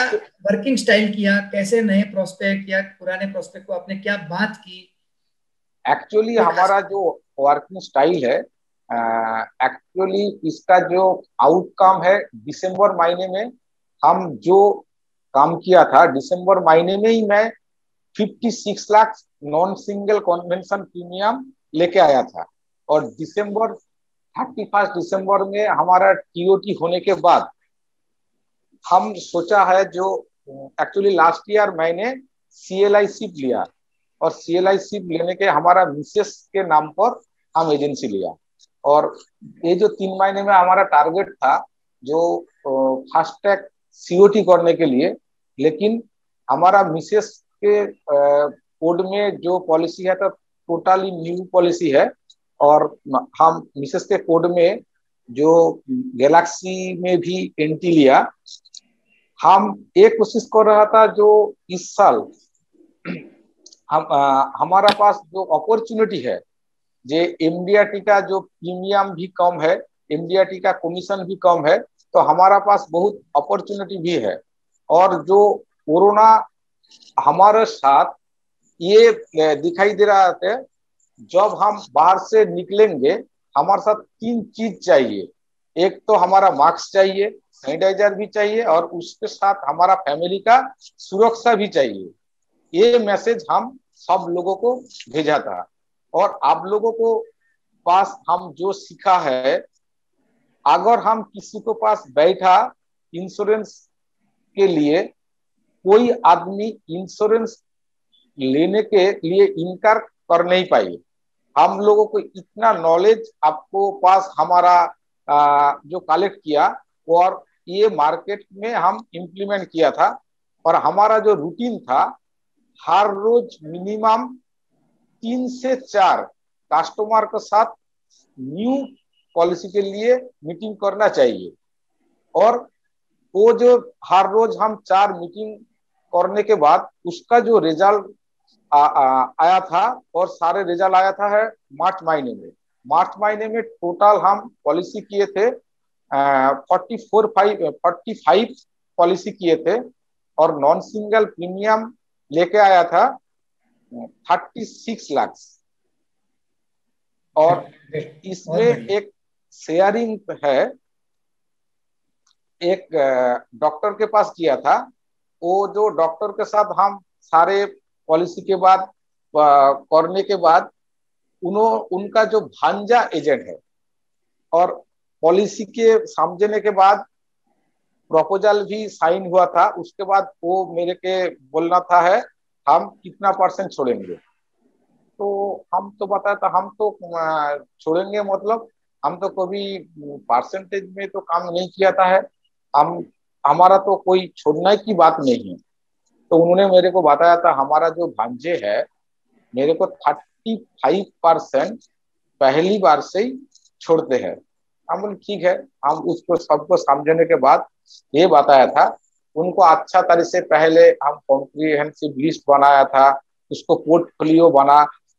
वर्किंग स्टाइल किया, कैसे नए प्रोस्पेक्ट या पुराने प्रोस्पेक्ट को आपने क्या बात की? एक्चुअली हमारा जो वर्किंग स्टाइल है, एक्चुअली इसका जो आउटकम है, दिसंबर महीने में हम जो काम किया था, दिसंबर महीने में ही मैं 56 lakh non single convention premium लेके आया था। और 31 दिसंबर में हमारा टीओटी होने के बाद हम सोचा है, जो एक्चुअली लास्ट ईयर मैंने सीएलआई शिप लिया, और सीएलआई शिप लेने के हमारा मिसेस के नाम पर हम एजेंसी लिया। और ये जो 3 महीने में हमारा टारगेट था जो फास्टैग सीओटी करने के लिए, लेकिन हमारा मिसेस के कोड में जो पॉलिसी है तो टोटली न्यू पॉलिसी है, और हम मिसेस के कोड में जो गैलेक्सी में भी एंट्री लिया। हम एक कोशिश कर रहा था जो इस साल हमारा पास जो अपॉर्चुनिटी है, जे एमडीआरटी का जो प्रीमियम भी कम है, एमडीआरटी का कमीशन भी कम है, तो हमारा पास बहुत अपॉर्चुनिटी भी है। और जो कोरोना हमारे साथ ये दिखाई दे रहा है, जब हम बाहर से निकलेंगे हमारे साथ 3 चीज चाहिए। एक तो हमारा मास्क चाहिए, सैनिटाइजर भी चाहिए, और उसके साथ हमारा फैमिली का सुरक्षा भी चाहिए। ये मैसेज हम सब लोगों को भेजा था। और आप लोगों को पास हम जो सीखा है, अगर हम किसी को पास बैठा इंश्योरेंस के लिए, कोई आदमी इंश्योरेंस लेने के लिए इनकार कर नहीं पाए। हम लोगों को इतना नॉलेज आपको पास हमारा जो कलेक्ट किया, और ये मार्केट में हम इम्प्लीमेंट किया था। और हमारा जो रूटीन था, हर रोज मिनिमम 3 से 4 कस्टमर के साथ न्यू पॉलिसी के लिए मीटिंग करना चाहिए। और वो जो हर रोज हम 4 मीटिंग करने के बाद उसका जो रिजल्ट आया था, और सारे रिजल्ट आया था है मार्च महीने में। मार्च महीने में टोटल हम पॉलिसी किए थे 45 पॉलिसी किए थे और नॉन सिंगल प्रीमियम लेके आया था 36 लाख। और इसमें एक शेयरिंग है, एक डॉक्टर के पास किया था। वो जो डॉक्टर के साथ हम सारे पॉलिसी के बाद करने के बाद उनका जो भांजा एजेंट है, और पॉलिसी के समझने के बाद प्रपोजल भी साइन हुआ था। उसके बाद वो मेरे के बोलना था है हम कितना % छोड़ेंगे। तो हम तो बताया था हम तो छोड़ेंगे, मतलब हम तो कभी परसेंटेज में तो काम नहीं किया था है, हम हमारा तो कोई छोड़ने की बात नहीं है। तो उन्होंने मेरे को बताया था हमारा जो भांजे है मेरे को 35% पहली बार से ही छोड़ते हैं। हम बोले ठीक है। हम उसको सबको समझने के बाद ये बताया था उनको अच्छा तरह से। पहले हम कॉम्प्रिहेंसिव लिस्ट बनाया था, उसको पोर्टफोलियो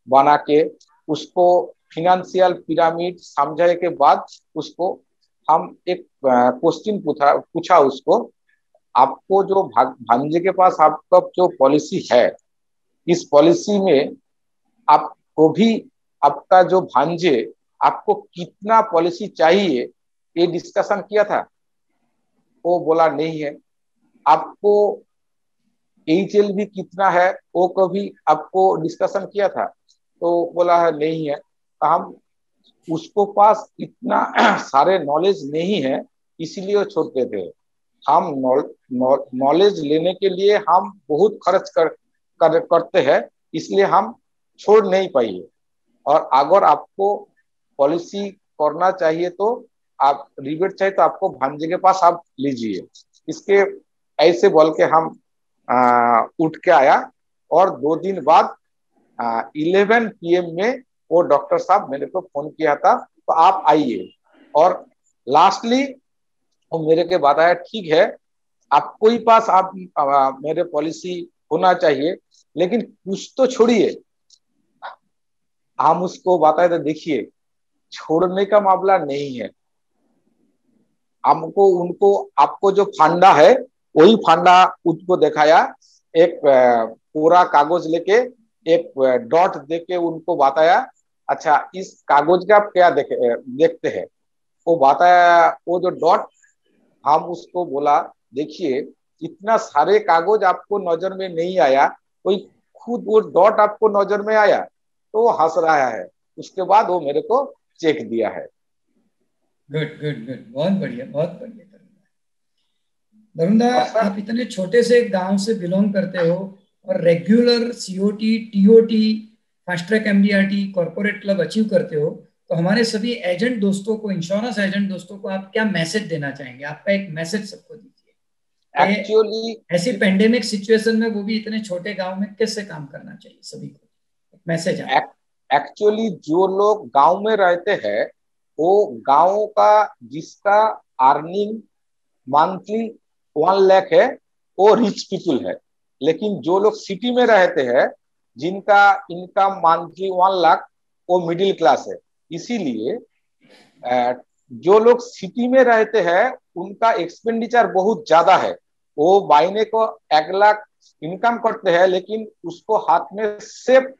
बना के उसको फिनेंशियल पिरामिड समझाने के बाद उसको हम एक क्वेश्चन पूछा उसको, आपको जो भांजे के पास आपका जो पॉलिसी है, इस पॉलिसी में आपको भी आपका जो भांजे आपको कितना पॉलिसी चाहिए ये डिस्कशन किया था। वो बोला नहीं है। आपको HL भी कितना है वो कभी आपको डिस्कशन किया था, तो बोला है नहीं है। तो हम उसको पास इतना सारे नॉलेज नहीं है इसीलिए वो छोड़ते थे। हम नॉलेज लेने के लिए हम बहुत खर्च करते हैं, इसलिए हम छोड़ नहीं पाइए। और अगर आपको पॉलिसी करना चाहिए तो आप रिबेट चाहिए तो आपको भांजे के पास आप लीजिए। इसके ऐसे बोल के हम उठ के आया। और 2 दिन बाद 11 PM में वो डॉक्टर साहब मेरे को फोन किया था तो आप आइए। और लास्टली वो मेरे के बताया ठीक है आपको ही पास आप मेरे पॉलिसी होना चाहिए, लेकिन कुछ तो छोड़िए। हम उसको बताए तो देखिए छोड़ने का मामला नहीं है, हमको उनको आपको जो फंडा है वही फंडा उनको दिखाया। एक पूरा कागज लेके एक डॉट देके उनको बताया अच्छा इस कागज का आप क्या देखते हैं। वो बताया वो जो डॉट, हम उसको बोला देखिए इतना सारे कागज आपको नजर में नहीं आया, कोई खुद वो डॉट आपको नजर में आया, तो वो हंस रहा है। उसके बाद वो मेरे को चेक दिया है। गुड गुड गुड, बहुत बढ़िया बहुत बढ़िया। वरुणदा, आप इतने छोटे से गांव से बिलोंग करते हो और regular COT, TOT, fast track MDRT, corporate club achieve करते हो, तो हमारे सभी एजेंट दोस्तों को, इंश्योरेंस एजेंट दोस्तों को आप क्या मैसेज देना चाहेंगे? आपका एक मैसेज सबको दीजिए। एक्चुअली ऐसी पेंडेमिक सिचुएशन में वो भी इतने छोटे गांव में कैसे काम करना चाहिए सभी को, एक मैसेज है। एक्चुअली जो लोग गांव में रहते हैं वो गांव का जिसका अर्निंग मंथली 1 लाख है वो रिच पीपल है। लेकिन जो लोग सिटी में रहते हैं जिनका इनकम मंथली 1 लाख वो मिडिल क्लास है। इसीलिए जो लोग सिटी में रहते हैं उनका एक्सपेंडिचर बहुत ज्यादा है। वो महीने को 1 लाख इनकम करते हैं लेकिन उसको हाथ में सिर्फ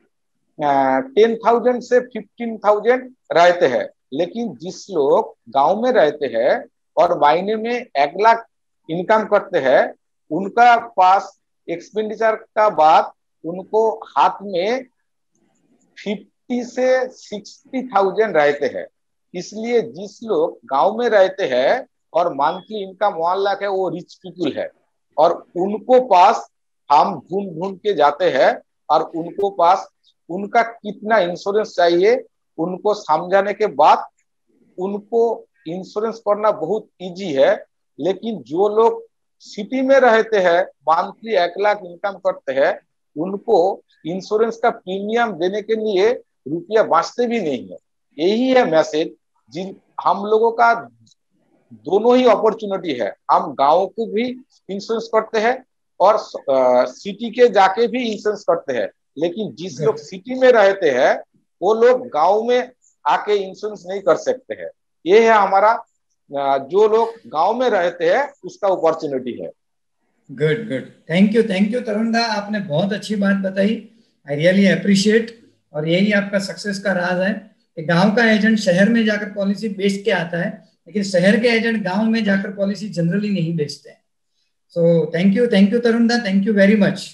10,000 से 15,000 रहते हैं। लेकिन जिस लोग गांव में रहते हैं और महीने में 1 लाख इनकम करते हैं उनका पास एक्सपेंडिचर का बाद उनको हाथ में 50 से 60,000 रहते हैं। इसलिए जिस लोग गांव में रहते हैं और मंथली इनकम 1 लाख है वो रिच पीपल है। और उनको पास हम ढूंढ ढूंढ के जाते हैं और उनको पास उनका कितना इंश्योरेंस चाहिए उनको समझाने के बाद उनको इंश्योरेंस करना बहुत इजी है। लेकिन जो लोग सिटी में रहते हैं मंथली 1 लाख इनकम करते हैं उनको इंश्योरेंस का प्रीमियम देने के लिए रुपया बचते भी नहीं है। यही है मैसेज। जिन हम लोगों का दोनों ही अपॉर्चुनिटी है, हम गांव को भी इंश्योरेंस करते हैं और सिटी के जाके भी इंश्योरेंस करते हैं। लेकिन जिस लोग सिटी में रहते हैं वो लोग गांव में आके इंश्योरेंस नहीं कर सकते हैं। ये है हमारा जो लोग गांव में रहते हैं उसका अपॉर्चुनिटी है। गुड गुड, थैंक यू तरुण दा, आपने बहुत अच्छी बात बताई, आई रियली अप्रिशिएट। और यही आपका सक्सेस का राज है कि गांव का एजेंट शहर में जाकर पॉलिसी बेच के आता है, लेकिन शहर के एजेंट गांव में जाकर पॉलिसी जनरली नहीं बेचते हैं। सो थैंक यू तरुण दा, थैंक यू वेरी मच।